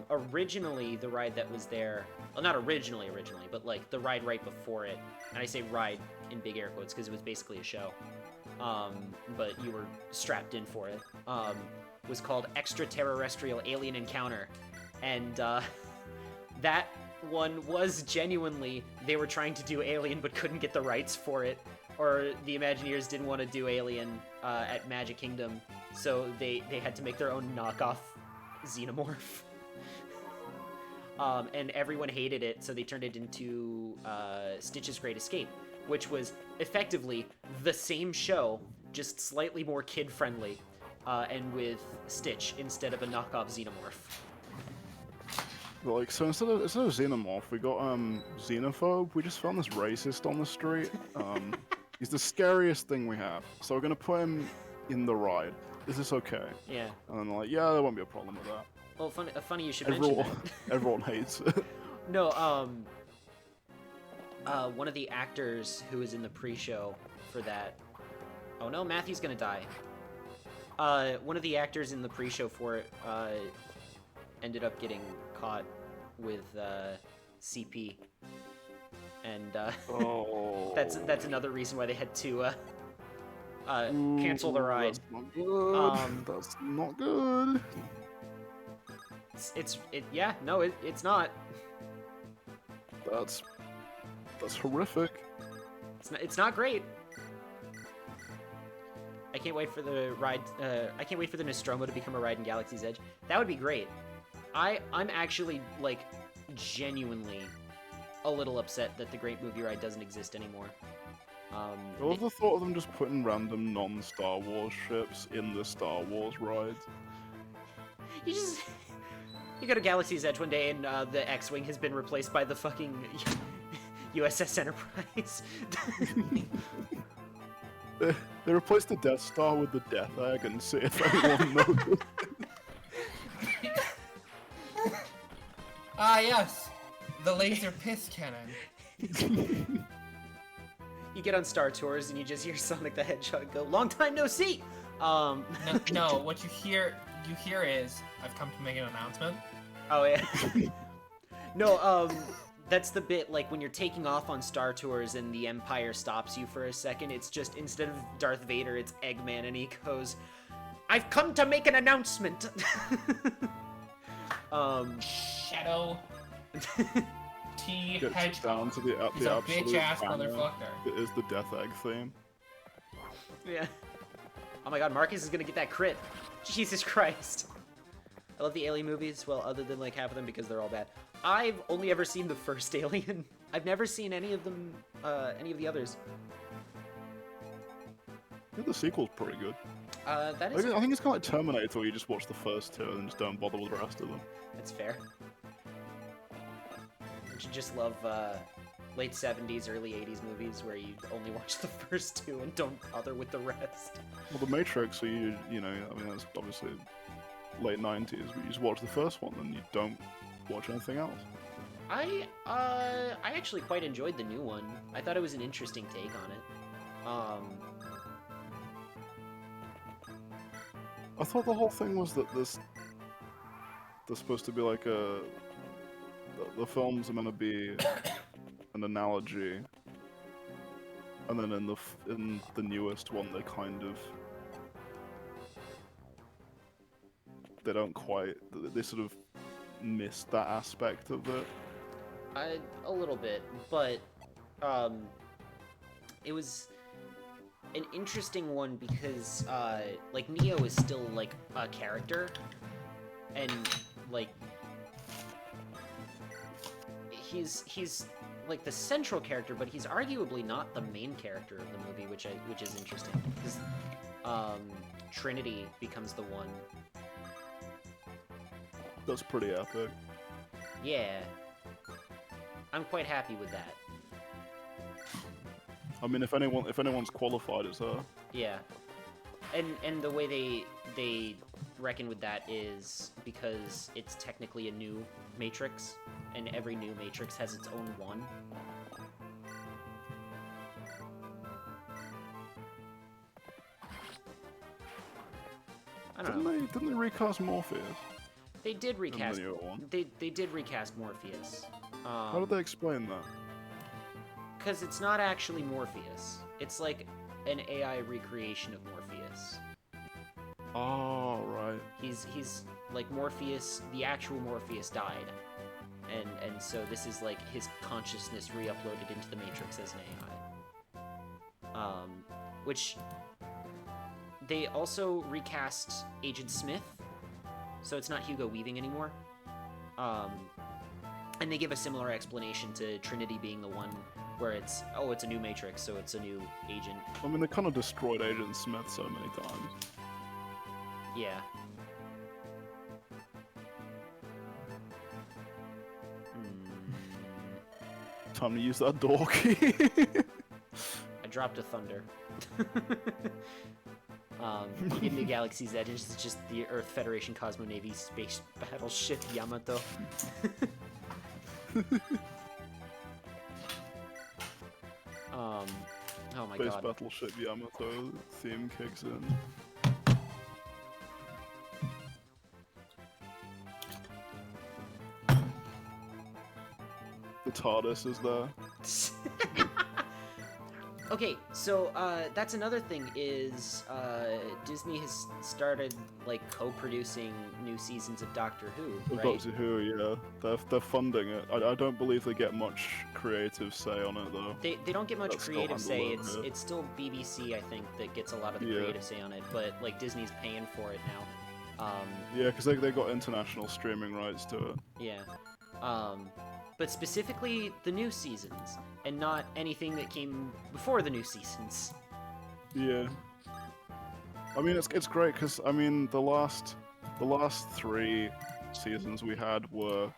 Originally, the ride that was there, well, not originally, but like the ride right before it, and I say ride in big air quotes because it was basically a show, but you were strapped in for it, was called Extraterrestrial Alien Encounter. And that one was genuinely, they were trying to do Alien but couldn't get the rights for it, or the Imagineers didn't want to do Alien at Magic Kingdom, so they had to make their own knockoff Xenomorph. And everyone hated it, so they turned it into Stitch's Great Escape, which was effectively the same show, just slightly more kid-friendly, and with Stitch instead of a knockoff Xenomorph. Like, so instead of Xenomorph, we got Xenophobe. We just found this racist on the street. He's the scariest thing we have. So we're gonna put him in the ride. Is this okay? Yeah. And then they're like, yeah, there won't be a problem with that. Well, funny you should mention that. Everyone hates it. No, one of the actors who was in the pre-show for that... Oh no, Matthew's gonna die. One of the actors in the pre-show for it, ended up getting caught with, CP. And, Oh. that's another reason why they had to, cancel the ride. That's not good. That's not good. It's not. That's horrific. It's not great. I can't wait for the ride. I can't wait for the Nostromo to become a ride in Galaxy's Edge. That would be great. I'm actually like genuinely a little upset that the Great Movie Ride doesn't exist anymore. I love the thought of them just putting random non-Star Wars ships in the Star Wars rides. You go to Galaxy's Edge one day and the X-Wing has been replaced by the fucking USS Enterprise. They replaced the Death Star with the Death Egg and see if anyone knows. Ah, yes! The laser piss cannon. You get on Star Tours and you just hear Sonic the Hedgehog go, "Long time no see!" No, what you hear is, I've come to make an announcement. Oh, yeah. No, that's the bit, like, when you're taking off on Star Tours and the Empire stops you for a second, it's just, instead of Darth Vader, it's Eggman, and he goes, "I've come to make an announcement!" Shadow T Gets Hedgehog. down to the He's a absolute bitch-ass banger. motherfucker. It is the Death Egg theme. Yeah. Oh my god, Marcus is gonna get that crit. Jesus Christ. I love the Alien movies, well, other than, like, half of them because they're all bad. I've only ever seen the first Alien. I've never seen any of them, any of the others. I think the sequel's pretty good. That I is... think it's kind of like Terminator, where you just watch the first two and just don't bother with the rest of them. That's fair. Don't you just love, late 70s, early 80s movies where you only watch the first two and don't bother with the rest? Well, The Matrix, so you know, I mean, that's obviously late 90s, but you just watch the first one and you don't watch anything else. I actually quite enjoyed the new one. I thought it was an interesting take on it. I thought the whole thing was that there's supposed to be like the films are meant to be an analogy, and then in the newest one they kind of don't quite, they sort of missed that aspect of it. A little bit, but it was an interesting one because like Neo is still like a character, and like he's like the central character, but he's arguably not the main character of the movie, which is interesting because Trinity becomes the one. That's pretty epic. Yeah, I'm quite happy with that. I mean, if anyone's qualified, it's her. Yeah, and the way they reckon with that is because it's technically a new Matrix, and every new Matrix has its own one. I don't know. Didn't they recast Morpheus? They did in recast. the newer one. They did recast Morpheus. How did they explain that? Because it's not actually Morpheus. It's like an AI recreation of Morpheus. Oh, right. He's like Morpheus. The actual Morpheus died, and so this is like his consciousness re-uploaded into the Matrix as an AI. Which they also recast Agent Smith, so it's not Hugo Weaving anymore. And they give a similar explanation to Trinity being the one where it's a new Matrix, so it's a new agent. I mean, they kind of destroyed Agent Smith so many times. Yeah. Time to use that door key. I dropped a thunder. In the Galaxy's Edge, it's just the Earth Federation Cosmo Navy space battleship Yamato. Oh my Space god. Battleship Yamato theme kicks in. The TARDIS is there. Okay, so that's another thing is Disney has started like co-producing new seasons of Doctor Who, Of right? Doctor Who, yeah. They're funding it. I don't believe they get much creative say on it, though. They don't get much That's still creative say. handled over here. It's still BBC, I think, that gets a lot of the Yeah. creative say on it. But like Disney's paying for it now. Yeah, because they got international streaming rights to it. Yeah. But specifically the new seasons, and not anything that came before the new seasons. Yeah. I mean, it's great because I mean the last 3 seasons we had were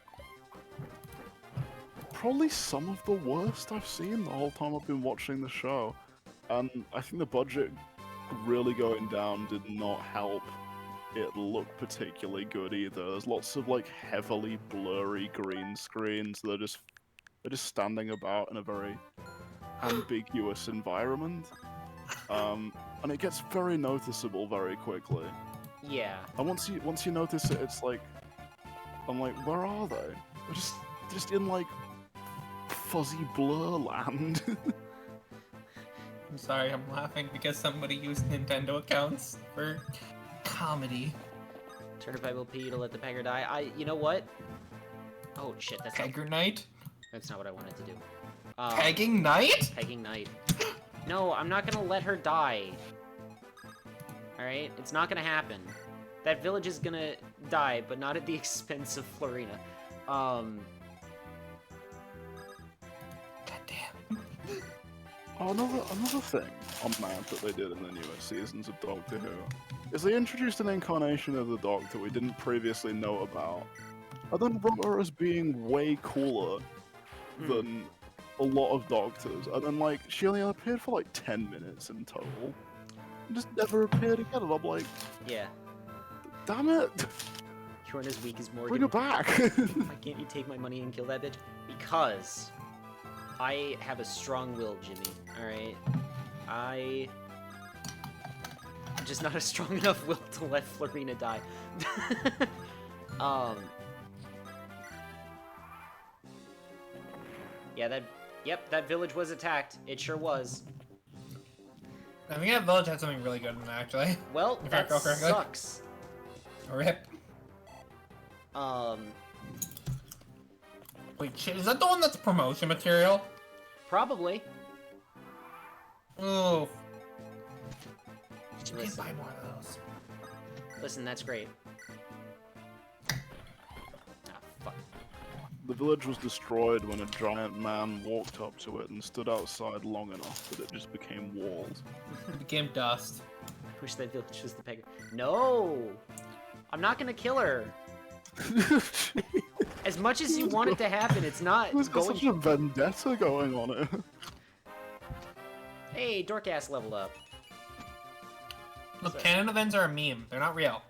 probably some of the worst I've seen the whole time I've been watching the show, and I think the budget really going down did not help it look particularly good either. There's lots of like heavily blurry green screens that they're just standing about in a very ambiguous environment. And it gets very noticeable very quickly. Yeah. And once you notice it, it's like I'm like, where are they? They're just in like fuzzy blur land. I'm sorry, I'm laughing because somebody used Nintendo accounts for comedy. Turn Bible P to let the beggar die. You know what? Oh shit, that's not, Pegger Knight? that's not what I wanted to do. Pegging Knight? Pegging Knight. No, I'm not gonna let her die. Alright? It's not gonna happen. That village is gonna die, but not at the expense of Florina. Goddamn. Oh, another thing I'm mad that they did in the newer seasons of Doctor Who is they introduced an incarnation of the Doctor we didn't previously know about, and then wrote her as being way cooler than a lot of Doctors, and then like she only appeared for like 10 minutes in total, and just never appeared again, and I'm like, Yeah. damn it, You aren't as weak as bring Morgan. her back. Why can't you take my money and kill that bitch? Because I have a strong will, Jimmy. Alright? I'm just not a strong enough will to let Florina die. Yeah, that village was attacked. It sure was. I think that village had something really good in it, actually. Well, If I that recall correctly. sucks. Rip. Wait, shit, is that the one that's promotion material? Probably. Oh. You can Listen. buy more of those. Listen, that's great. Ah, fuck. The village was destroyed when a giant man walked up to it and stood outside long enough that it just became walls. It became dust. I wish that village was the peg. No! I'm not gonna kill her. As much as you want it to happen, it's not Who's got such a going. vendetta going on it? Hey, Dorkass leveled up. Look, So- canon events are a meme. They're not real.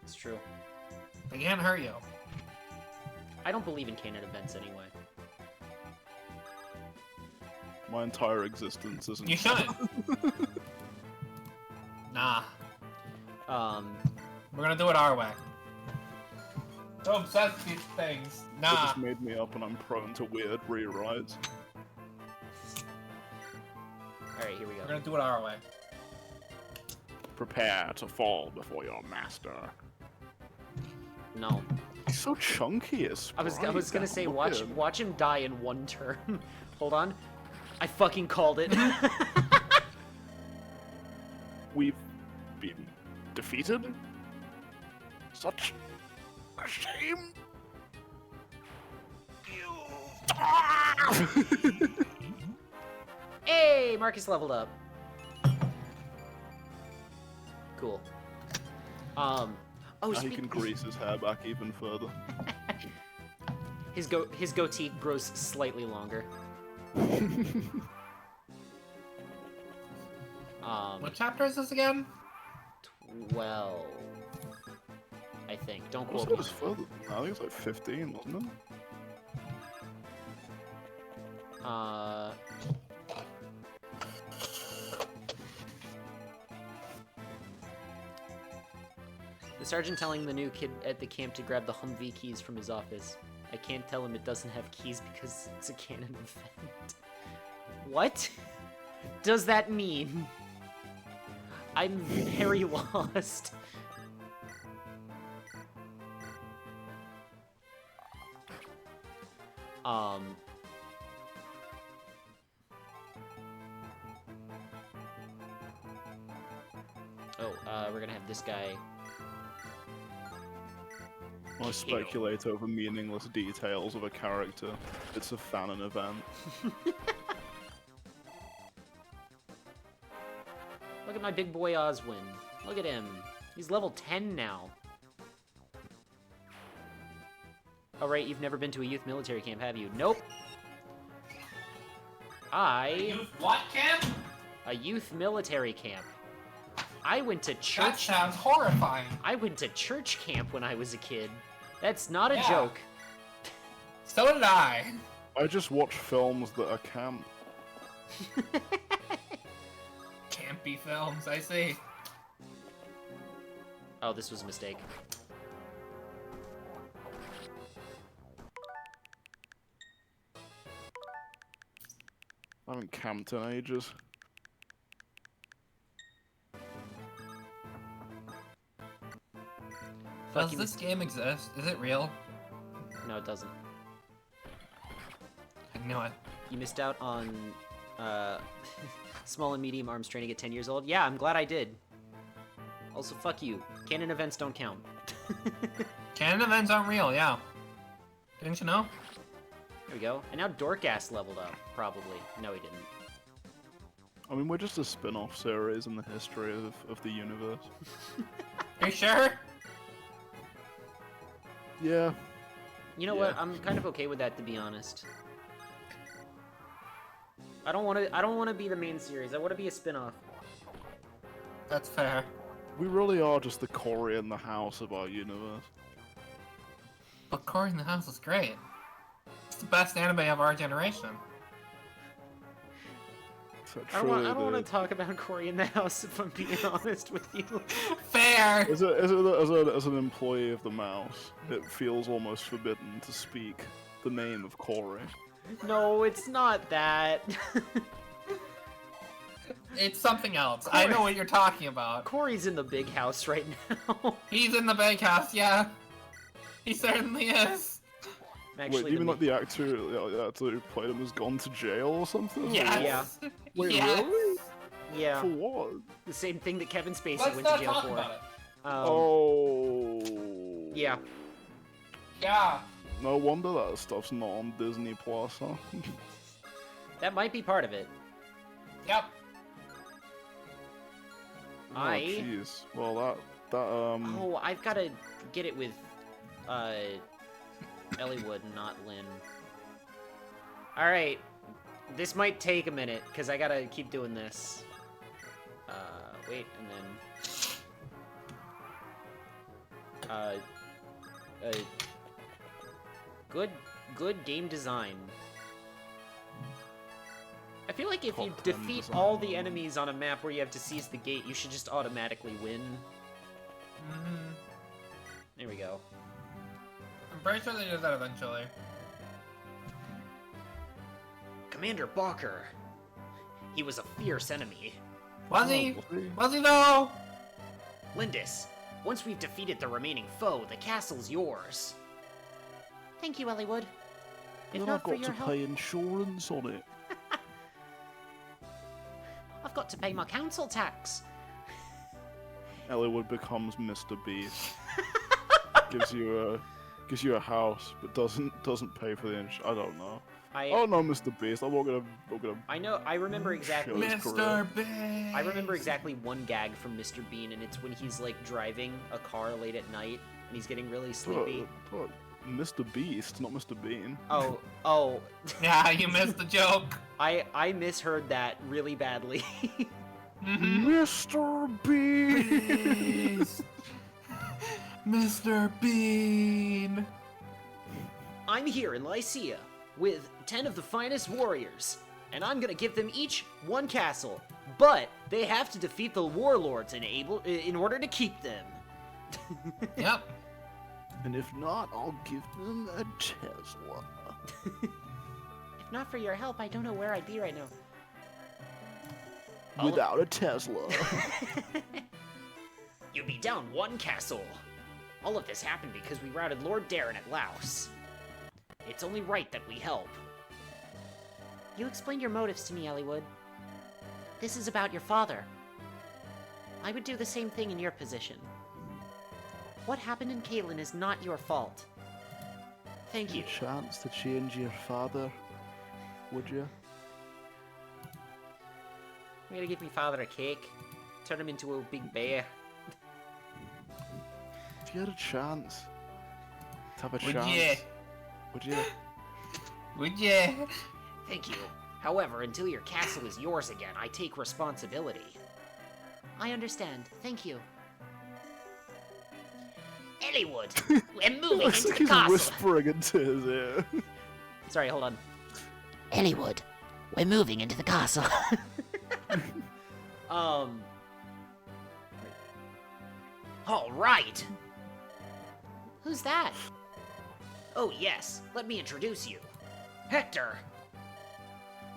It's true. They can't hurt you. I don't believe in canon events anyway. My entire existence isn't. You shouldn't. Nah. Um, We're gonna do it our way. So obsessed with these things. It Nah. just made me up, and I'm prone to weird rewrites. Alright, here we We're go. gonna do it our way. Prepare to fall before your master. No. He's so chunky. It's I was gonna say, watch him die in one turn. Hold on. I fucking called it. We've been defeated. Such a shame. Hey, Marcus leveled up. Cool. Oh, Now he speak- can grease his hair back even further. his goatee grows slightly longer. What chapter is this again? 12. I think. Don't Also, quote me. it's further. I think it's like 15, wasn't it? The sergeant telling the new kid at the camp to grab the Humvee keys from his office. I can't tell him it doesn't have keys because it's a canon event. What does that mean? I'm very lost. We're gonna have this guy. I speculate over meaningless details of a character. It's a fanon event. Look at my big boy Oswin. Look at him. He's level 10 now. Oh, right, you've never been to a youth military camp, have you? Nope. What camp? A youth military camp. I went to That church. sounds horrifying. I went to church camp when I was a kid. That's not a Yeah. joke. So did I. I just watch films that are camp. Campy films, I see. Oh, this was a mistake. I haven't camped in ages. Does Fucking this game exist? Is it real? No, it doesn't. I knew it. You missed out on small and medium arms training at 10 years old. Yeah, I'm glad I did. Also, fuck you. Canon events don't count. Canon events aren't real, yeah. Didn't you know? There we go. And now Dorkass leveled up, probably. No, he didn't. I mean, we're just a spin-off series in the history of the universe. Are you sure? Yeah. You know Yeah. what? I'm kind of okay with that, to be honest. I don't want to be the main series. I want to be a spin-off. That's fair. We really are just the Cory in the house of our universe. But Cory in the House is great. It's the best anime of our generation. So I don't want truly to talk about Cory in the house, if I'm being honest with you. Fair! As an employee of the mouse, it feels almost forbidden to speak the name of Cory. No, it's not that. It's something else. I know what you're talking about. Cory's in the big house right now. He's in the bakehouse, yeah. He certainly is. Actually, Wait, do you mean the like the actor who played him has gone to jail or something? Yes. Yeah. Wait, Yes. really? yeah, For what? the same thing that Kevin Spacey Let's went to not jail talk for. about it. Oh. Yeah. Yeah. No wonder that stuff's not on Disney Plus, huh? That might be part of it. Yep. Oh, I- jeez. Well, that Oh, I've got to get it with Elliewood, not Lynn. Alright. This might take a minute, because I gotta keep doing this. Wait, and then... Good game design. I feel like if you Top 10 defeat design. all the enemies on a map where you have to seize the gate, you should just automatically win. Mm-hmm. There we go. pretty sure they did that eventually. Commander Barker. He was a fierce enemy. Was he? Oh, boy. Was he though? Lindis, once we've defeated the remaining foe, the castle's yours. Thank you, Elliewood. If Then not I've for got your to help, pay insurance on it. I've got to pay my council tax. Elliewood becomes Mr. Beast. gives you a house, but doesn't pay for the insurance. I don't know. Oh no, Mr. Beast. I'm not gonna. I know. I remember exactly. Show his Mr. Beast. I remember exactly one gag from Mr. Bean, and it's when he's like driving a car late at night and he's getting really sleepy. But Mr. Beast, not Mr. Bean. Oh, Yeah, you missed the joke. I misheard that really badly. Mr. Bean. Beast. Mr. Bean. I'm here in Lycia with 10 of the finest warriors, and I'm gonna give them each one castle, but they have to defeat the warlords in order to keep them. Yep. And if not, I'll give them a Tesla. If not for your help, I don't know where I'd be right now. Without a Tesla. You'd be down one castle. All of this happened because we routed Lord Darren at Laos. It's only right that we help. You explained your motives to me, Elliewood. This is about your father. I would do the same thing in your position. What happened in Caitlin is not your fault. Thank you. A chance to change your father, would you? I'm gonna give my father a cake, turn him into a big bear. If you had a chance to have a Would chance, ya? would you? Would ya? Thank you. However, until your castle is yours again, I take responsibility. I understand. Thank you. Elliewood, we're moving Looks into like the he's castle. whispering into his ear. Sorry, hold on. Elliewood, we're moving into the castle. All right. Who's that? Oh yes, let me introduce you. Hector.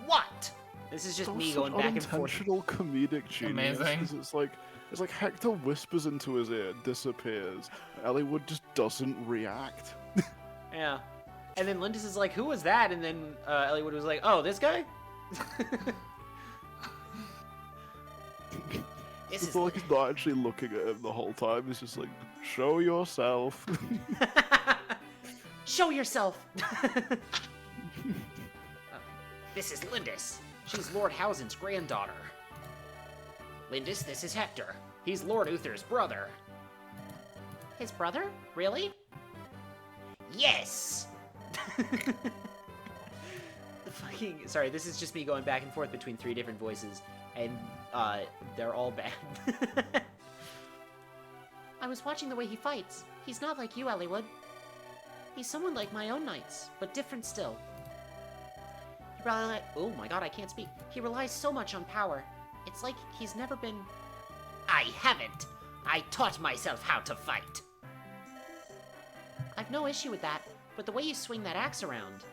What? This is just That was me such going back and forth. unintentional comedic genius. Amazing. 'Cause it's like Hector whispers into his ear, disappears. Elliewood just doesn't react. Yeah. And then Lindis is like, who was that? And then Elliewood was like, oh, this guy? This I is feel like he's not actually looking at him the whole time. He's just like, show yourself. Show yourself. this is Lindis. She's Lord Housen's granddaughter. Lindis, this is Hector. He's Lord Uther's brother. His brother? Really? Yes. Sorry, this is just me going back and forth between 3 different voices, and they're all bad. I was watching the way he fights. He's not like you, Elliewood. He's someone like my own knights, but different still. Oh my god, I can't speak. He relies so much on power. It's like he's never been... I haven't. I taught myself how to fight. I've no issue with that, but the way you swing that axe around...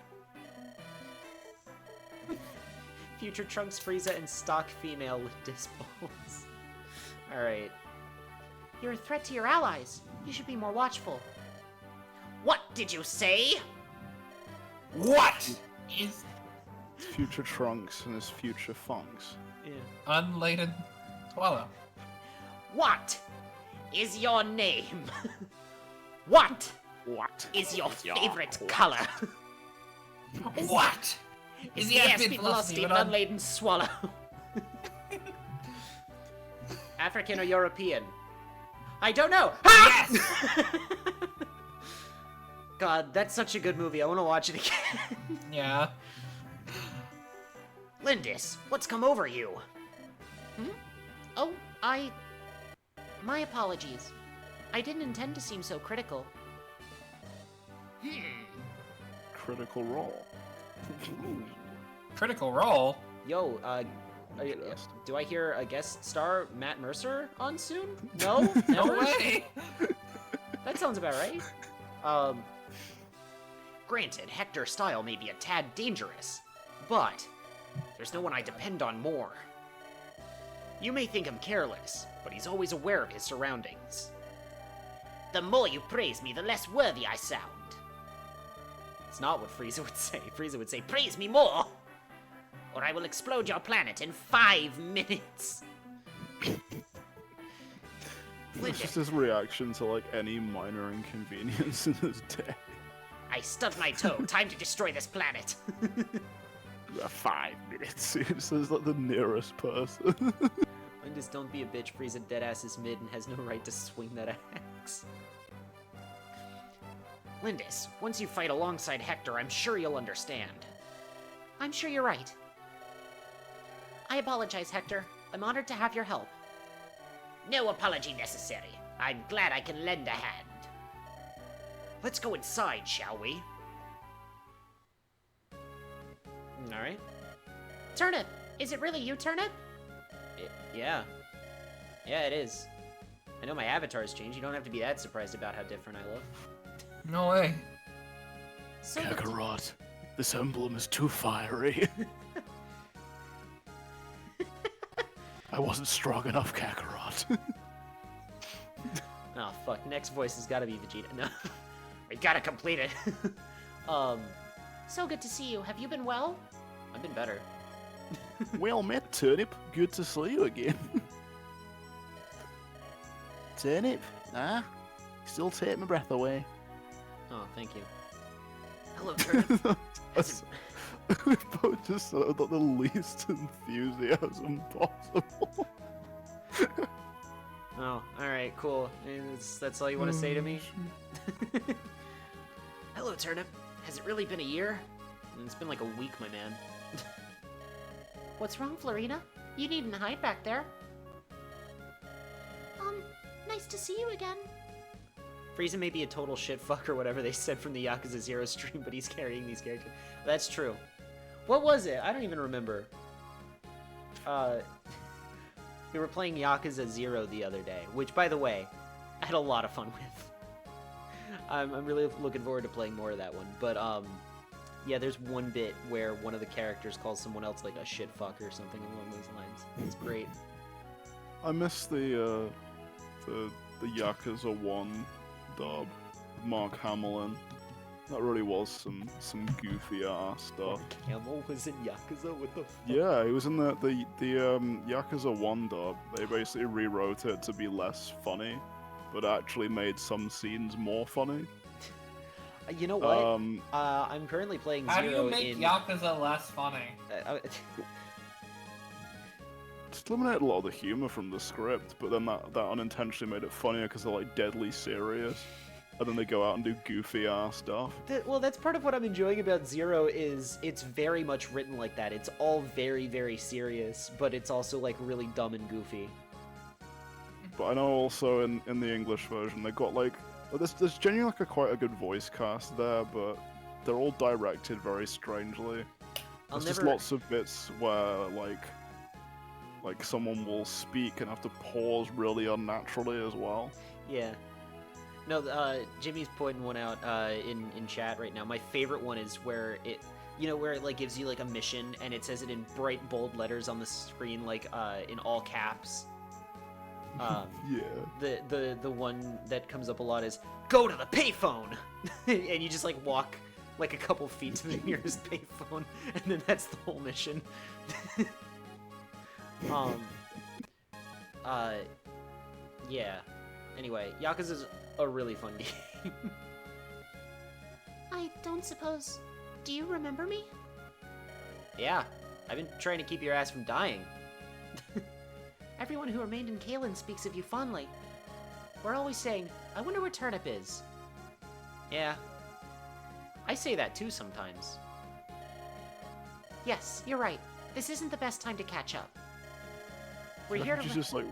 Future Trunks, Frieza, and stock female Lindis balls. Alright. You're a threat to your allies. You should be more watchful. What did you say? What is Future Trunks and his future funks. Yeah. unladen swallow? What is your name? What What? is your favorite color? What is the aspid velocity of an unladen swallow? African or European? I don't know! Yes! God, that's such a good movie. I want to watch it again. Yeah. Lindis, what's come over you? Oh, My apologies. I didn't intend to seem so critical. Critical Role. Critical Role? Yo, Yes. do I hear a guest star Matt Mercer on soon? No? No Never? way! That sounds about right. Granted, Hector's style may be a tad dangerous, but there's no one I depend on more. You may think him careless, but he's always aware of his surroundings. The more you praise me, the less worthy I sound. It's not what Frieza would say. Frieza would say, Praise me more, or I will explode your planet in 5 minutes. It's just his reaction to like any minor inconvenience in his day. I stubbed my toe. Time to destroy this planet. 5 minutes. He says like the nearest person. Lindis, don't be a bitch. Frieza deadass is mid and has no right to swing that axe. Lindis, once you fight alongside Hector, I'm sure you'll understand. I'm sure you're right. I apologize, Hector. I'm honored to have your help. No apology necessary. I'm glad I can lend a hand. Let's go inside, shall we? Alright. Turnip! Is it really you, Turnip? Yeah. Yeah, it is. I know my avatar's changed. You don't have to be that surprised about how different I look. No way. So good to- Kakarot, this emblem is too fiery. I wasn't strong enough, Kakarot. Oh, fuck. Next voice has got to be Vegeta. No. We gotta complete it. So good to see you. Have you been well? I've been better. Well met, Turnip. Good to see you again. Turnip, still take my breath away. Oh, thank you. Hello, Turnip. We both just sort of got the least enthusiasm possible. Oh, alright, cool. That's all you want to say to me? Hello, Turnip. Has it really been a year? It's been like a week, my man. What's wrong, Florina? You needn't hide back there. Nice to see you again. Frieza may be a total shitfuck or whatever they said from the Yakuza 0 stream, but he's carrying these characters. That's true. What was it? I don't even remember. We were playing Yakuza 0 the other day, which, by the way, I had a lot of fun with. I'm really looking forward to playing more of that one. But, yeah, there's one bit where one of the characters calls someone else, like, a shitfuck or something along those lines. It's great. I miss the Yakuza 1 dub, Mark Hamill. That really was some goofy ass stuff. Camel was in Yakuza? What the fuck? Yeah, he was in the Yakuza 1 dub. They basically rewrote it to be less funny, but actually made some scenes more funny. You know what? I'm currently playing How do Zero you make in... Yakuza less funny? Just eliminated a lot of the humor from the script, but then that unintentionally made it funnier because they're like deadly serious. And then they go out and do goofy ass stuff. Well, that's part of what I'm enjoying about Zero is it's very much written like that. It's all very, very serious, but it's also like really dumb and goofy. But I know also in the English version they got like there's genuinely like quite a good voice cast there, but they're all directed very strangely. There's just lots of bits where like someone will speak and have to pause really unnaturally as well. Yeah. No, Jimmy's pointing one out in chat right now. My favorite one is where it, where it like gives you like a mission and it says it in bright bold letters on the screen, like in all caps. Yeah. The one that comes up a lot is "Go to the payphone," and you just like walk like a couple feet to the nearest payphone, and then that's the whole mission. Yeah. Anyway, Yakuza's a really fun game. I don't suppose... Do you remember me? Yeah, I've been trying to keep your ass from dying. Everyone who remained in Kalen speaks of you fondly. We're always saying, I wonder where Turnip is. Yeah. I say that too sometimes. Yes, you're right. This isn't the best time to catch up. We're here to... She's just like,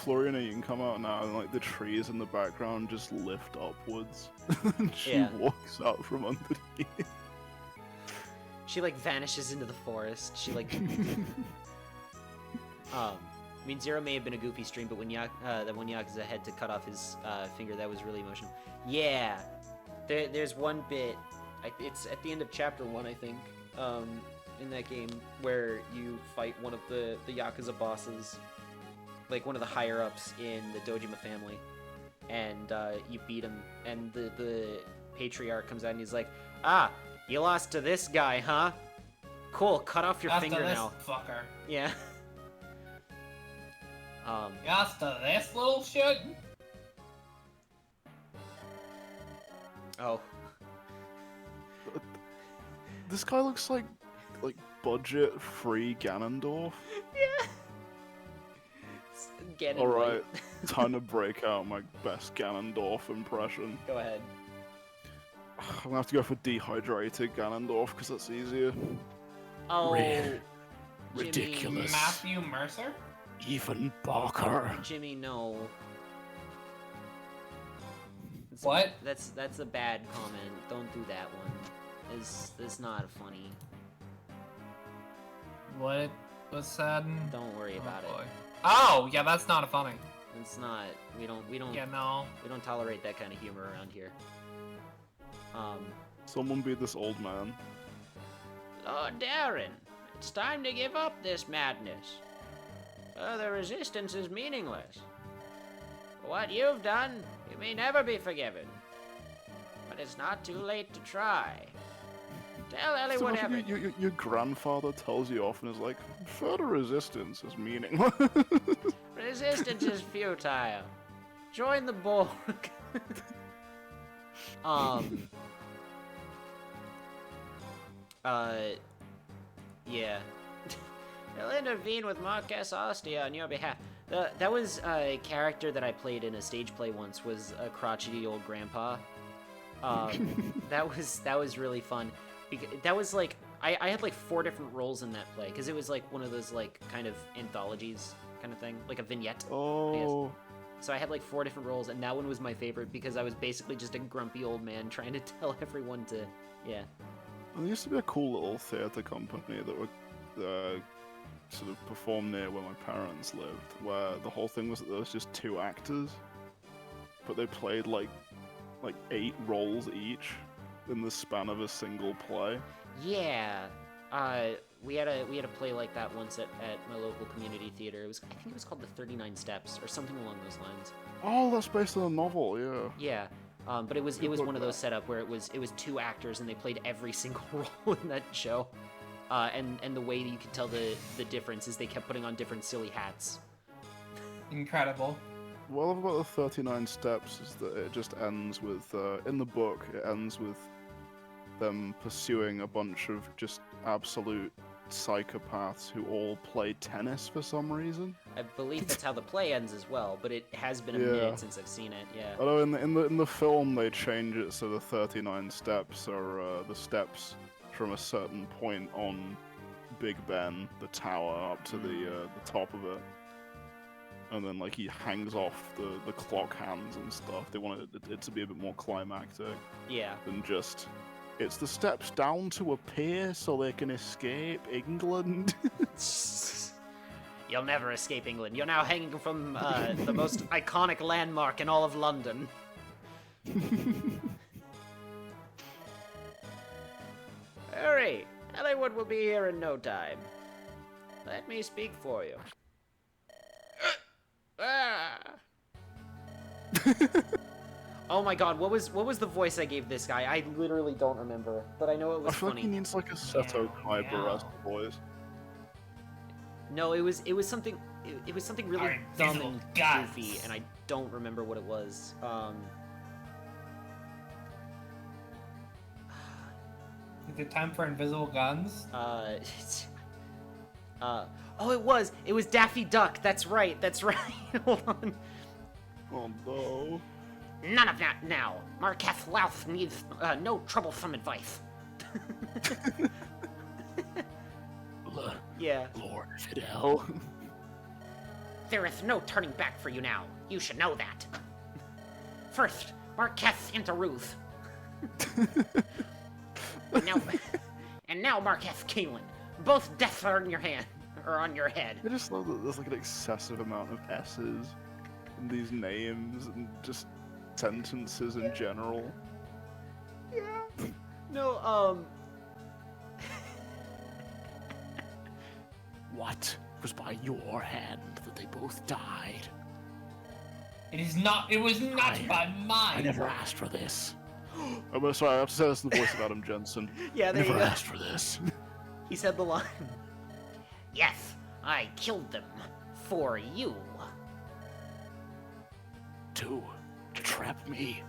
Floriana, you can come out now, and like the trees in the background just lift upwards. And she walks out from underneath. She like vanishes into the forest. She like... I mean, Zero may have been a goofy stream, but when Yakuza had to cut off his finger, that was really emotional. Yeah, there's one bit it's at the end of chapter 1, I think, in that game, where you fight one of the Yakuza bosses, like one of the higher-ups in the Dojima family, and you beat him, and the patriarch comes out and he's like, "Ah, you lost to this guy, huh? Cool, cut off your Lost finger to this now." fucker. Yeah. You lost to this little shit? Oh. This guy looks like budget-free Ganondorf. Yeah. Get it. All right, time to break out my best Ganondorf impression. Go ahead. I'm gonna have to go for dehydrated Ganondorf because that's easier. Oh. Rid- Jimmy. Ridiculous. Matthew Mercer? Even Barker. Jimmy, no. What? That's a bad comment. Don't do that one. It's not funny. What was said? Don't worry about boy. it. Oh, yeah, that's not funny. It's not. We don't Yeah, no. we don't tolerate that kind of humor around here. Someone be this old man. Lord Darren, it's time to give up this madness. Further resistance is meaningless. For what you've done, you may never be forgiven. But it's not too late to try. Tell Ellie So whatever. your grandfather tells you off and is like, further resistance is meaningless. Resistance is futile. Join the Borg. Yeah. He'll intervene with Marquess Ostia on your behalf. That was a character that I played in a stage play once, was a crotchety old grandpa. That was really fun. That was like, I had like 4 different roles in that play, because it was like one of those like kind of anthologies kind of thing, like a vignette. Oh. So I had like 4 different roles, and that one was my favorite because I was basically just a grumpy old man trying to tell everyone to, yeah. There used to be a cool little theatre company that would sort of perform near where my parents lived, where the whole thing was that there was just 2 actors, but they played like 8 roles each in the span of a single play. Yeah. We had a play like that once at my local community theater. I think it was called The 39 Steps or something along those lines. Oh, that's based on a novel, yeah. Yeah. But it was look one of those setup where it was 2 actors and they played every single role in that show. And the way that you could tell the difference is they kept putting on different silly hats. Incredible. What I love about the 39 Steps is that it just ends with, in the book, it ends with them pursuing a bunch of just absolute psychopaths who all play tennis for some reason. I believe that's how the play ends as well, but it has been a Yeah. minute since I've seen it. Yeah. Although in the film they change it so the 39 steps are the steps from a certain point on Big Ben, the tower, up to the top of it. And then like he hangs off the clock hands and stuff. They wanted it to be a bit more climactic Yeah. than just it's the steps down to a pier so they can escape England. You'll never escape England. You're now hanging from the most iconic landmark in all of London. Hurry! Hollywood will be here in no time. Let me speak for you. Ah! Oh my god, what was the voice I gave this guy? I literally don't remember, but I know it I was feel like he funny. needs like a Seto Kaiba-esque yeah. voice. No, it was something really Our dumb invisible and guns. goofy, and I don't remember what it was. Is it time for invisible guns? Oh, it was Daffy Duck. That's right. Hold on. Oh no. None of that now. Marketh Louth needs no troublesome advice. Yeah. Lord Fidel. There is no turning back for you now. You should know that. First, Marketh into Ruth. and now Marketh Kaelin. Both deaths are in your hand, or on your head. I just love that there's like an excessive amount of S's in these names and just sentences in general. No, What? It was by your hand that they both died. It is not. It was not by mine. I never asked for this. I'm sorry, I have to say this in the voice of Adam Jensen. yeah, I there you never go. asked for this. He said the line. Yes, I killed them for you. To trap me.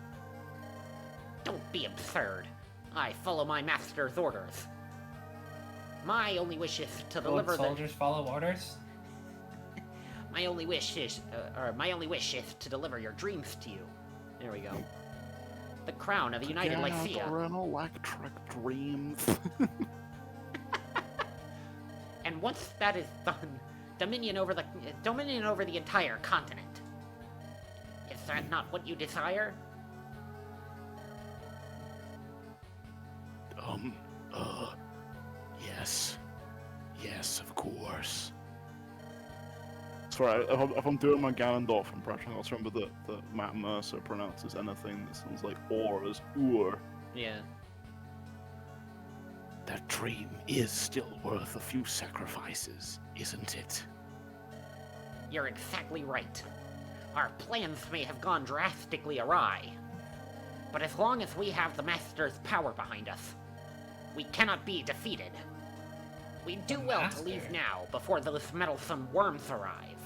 Don't be absurd. I follow my master's orders. My only wish is to deliver the... Soldiers follow orders. My only wish is to deliver your dreams to you. There we go. The crown of the United Lycia. An electric dreams. And once that is done, dominion over the entire continent. Is that not what you desire? Yes. Yes, of course. Sorry, if I'm doing my Ganondorf impression, I'll remember that Matt Mercer pronounces anything that sounds like or as oor. Yeah. That dream is still worth a few sacrifices, isn't it? You're exactly right. Our plans may have gone drastically awry. But as long as we have the Master's power behind us, we cannot be defeated. We do well to leave now before those meddlesome worms arrive.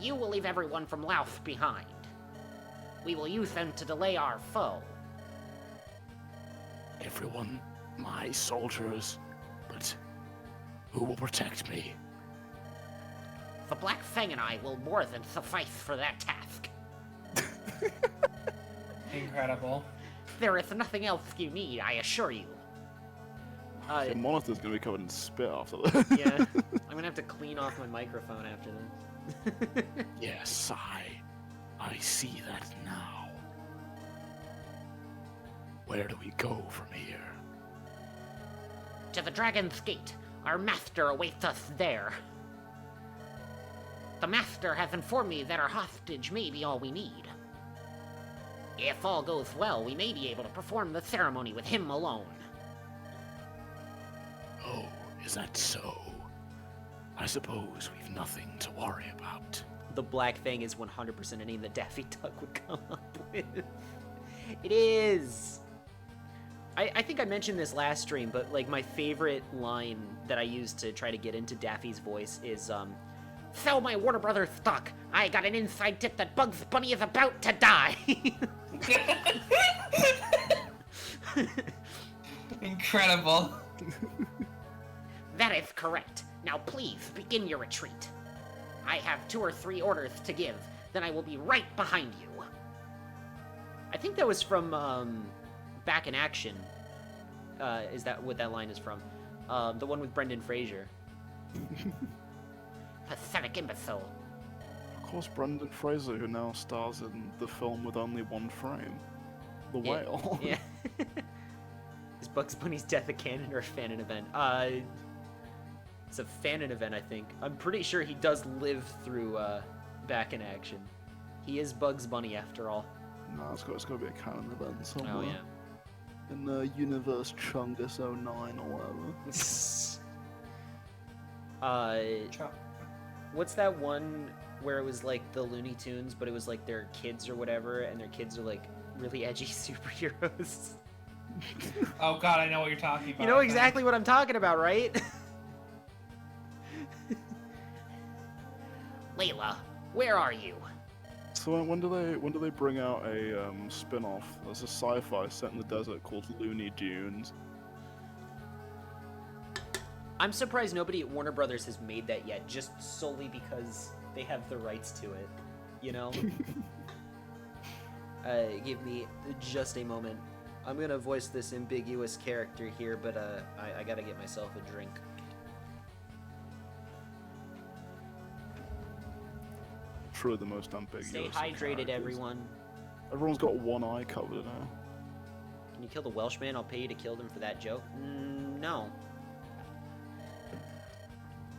You will leave everyone from Laos behind. We will use them to delay our foe. Everyone, my soldiers, but who will protect me? The Black Fang and I will more than suffice for that task. Incredible. There is nothing else you need, I assure you. The monitor's gonna be covered in spit after that. Yeah. I'm gonna have to clean off my microphone after this. Yes, I see that now. Where do we go from here? To the Dragon's Gate. Our master awaits us there. The master has informed me that our hostage may be all we need. If all goes well, we may be able to perform the ceremony with him alone. Oh, is that so? I suppose we've nothing to worry about. The Black Fang is 100% a name that Daffy Duck would come up with. It is! I think I mentioned this last stream, but like my favorite line that I use to try to get into Daffy's voice is, Sell my Warner Brothers stock! I got an inside tip that Bugs Bunny is about to die! Incredible. That is correct. Now please, begin your retreat. I have 2 or 3 orders to give, then I will be right behind you. I think that was from, Back in Action. Is that what that line is from? The one with Brendan Fraser. Pathetic imbecile. Of course, Brendan Fraser, who now stars in the film with only one frame, The Whale. Yeah. Is Bugs Bunny's death a canon or a fanon event? It's a fanon event, I think. I'm pretty sure he does live through Back in Action. He is Bugs Bunny after all. No, it's got to be a canon event somewhere. Oh yeah. In Universe Chungus 09 or whatever. What's that one where it was like the Looney Tunes, but it was like their kids or whatever, and their kids are like really edgy superheroes? Oh god, I know what you're talking about. You know exactly what I'm talking about, right? Layla, where are you? So when do they bring out a spin-off? There's a sci-fi set in the desert called Looney Tunes. I'm surprised nobody at Warner Brothers has made that yet, just solely because they have the rights to it, you know? Give me just a moment. I'm gonna voice this ambiguous character here, but I gotta get myself a drink. Truly the most ambiguous. Stay of hydrated, characters. everyone. Everyone's got one eye covered now. Can you kill the Welshman? I'll pay you to kill them for that joke. No.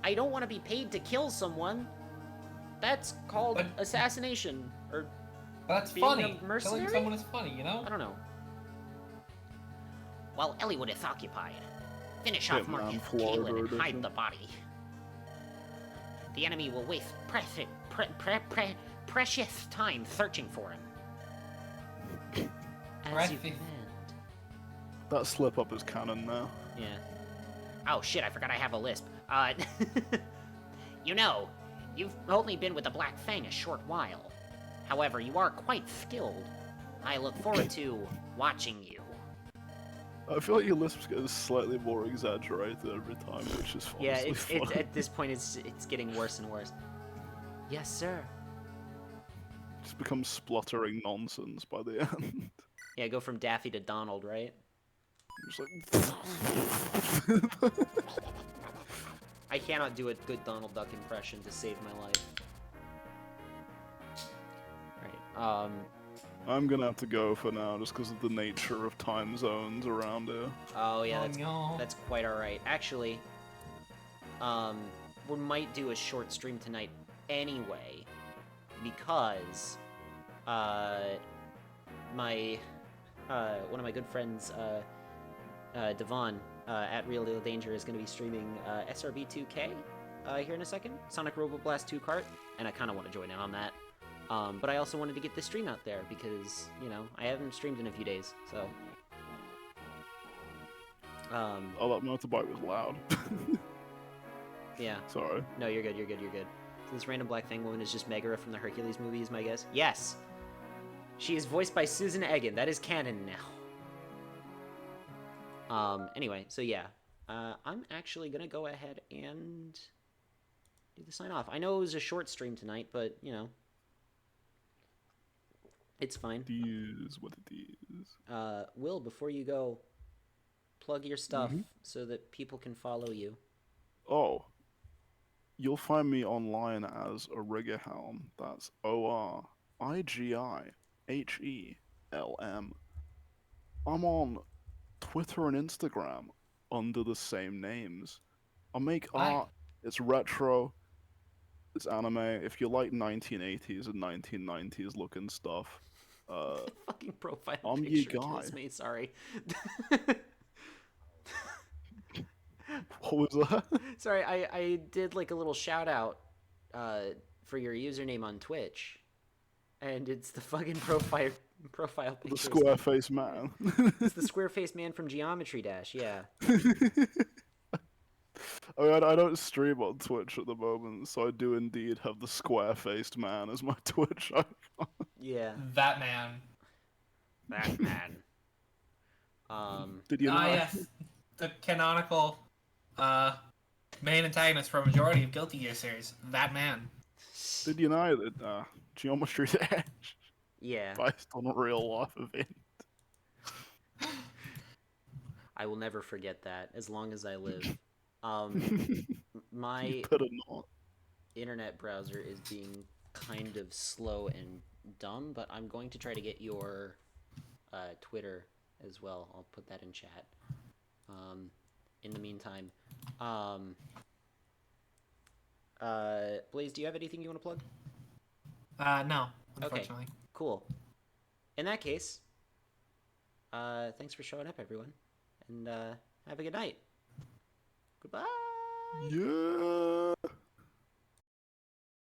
I don't want to be paid to kill someone. That's called But- assassination, or That's being a funny. mercenary? Killing someone is funny, you know? I don't know. while Elliewood is occupied. Finish off Hitman Marcus Florida Kalen and hide edition. the body. The enemy will waste precious time searching for him. As you Breathy. command. That slip up is canon now. Yeah. Oh shit, I forgot I have a lisp. You know, you've only been with the Black Fang a short while. However, you are quite skilled. I look forward to watching you. I feel like your lisp gets slightly more exaggerated every time, which is Yeah, honestly it's fun. at this point it's getting worse and worse. Yes, sir. Just becomes spluttering nonsense by the end. Yeah, go from Daffy to Donald, right? Just like. I cannot do a good Donald Duck impression to save my life. Right. I'm gonna have to go for now, just because of the nature of time zones around here. Oh yeah, Oh, no. that's quite all right. Actually, we might do a short stream tonight anyway, because my one of my good friends, Devon, at Real Deal Danger, is going to be streaming SRB 2K here in a second, Sonic Robo Blast 2 Kart, and I kind of want to join in on that. But I also wanted to get this stream out there because, you know, I haven't streamed in a few days, so. Oh, that motorbike was loud. Yeah. Sorry. No, you're good, you're good, you're good. So this random black fang woman is just Megara from the Hercules movie, is my guess? Yes! She is voiced by Susan Egan. That is canon now. Anyway, so yeah. I'm actually gonna go ahead and do the sign off. I know it was a short stream tonight, but, you know. It's fine. It is what it is. Will, before you go, plug your stuff so that people can follow you. Oh. You'll find me online as Origahelm. That's ORIGIHELM. I'm on Twitter and Instagram under the same names. I make Why? art. It's retro. It's anime. If you like 1980s and 1990s looking stuff, Fucking profile I'm your picture kills guy. me, sorry. what was that? Sorry, I did like a little shout out for your username on Twitch. And it's the fucking profile picture. The square faced man. It's the square-faced man from Geometry Dash, yeah. I mean, I don't stream on Twitch at the moment, so I do indeed have the square-faced man as my Twitch icon. Yeah. That man. That man. Did you know? Yes. The canonical main antagonist for a majority of Guilty Gear series. That man. Did you know that Geometry Dash Yeah. based on a real life event? I will never forget that as long as I live. My You better not. internet browser is being kind of slow and dumb, but I'm going to try to get your Twitter as well. I'll put that in chat. In the meantime, Blaze, do you have anything you want to plug? No, Okay. unfortunately. Cool. In that case, thanks for showing up, everyone, and have a good night. Goodbye. Yeah.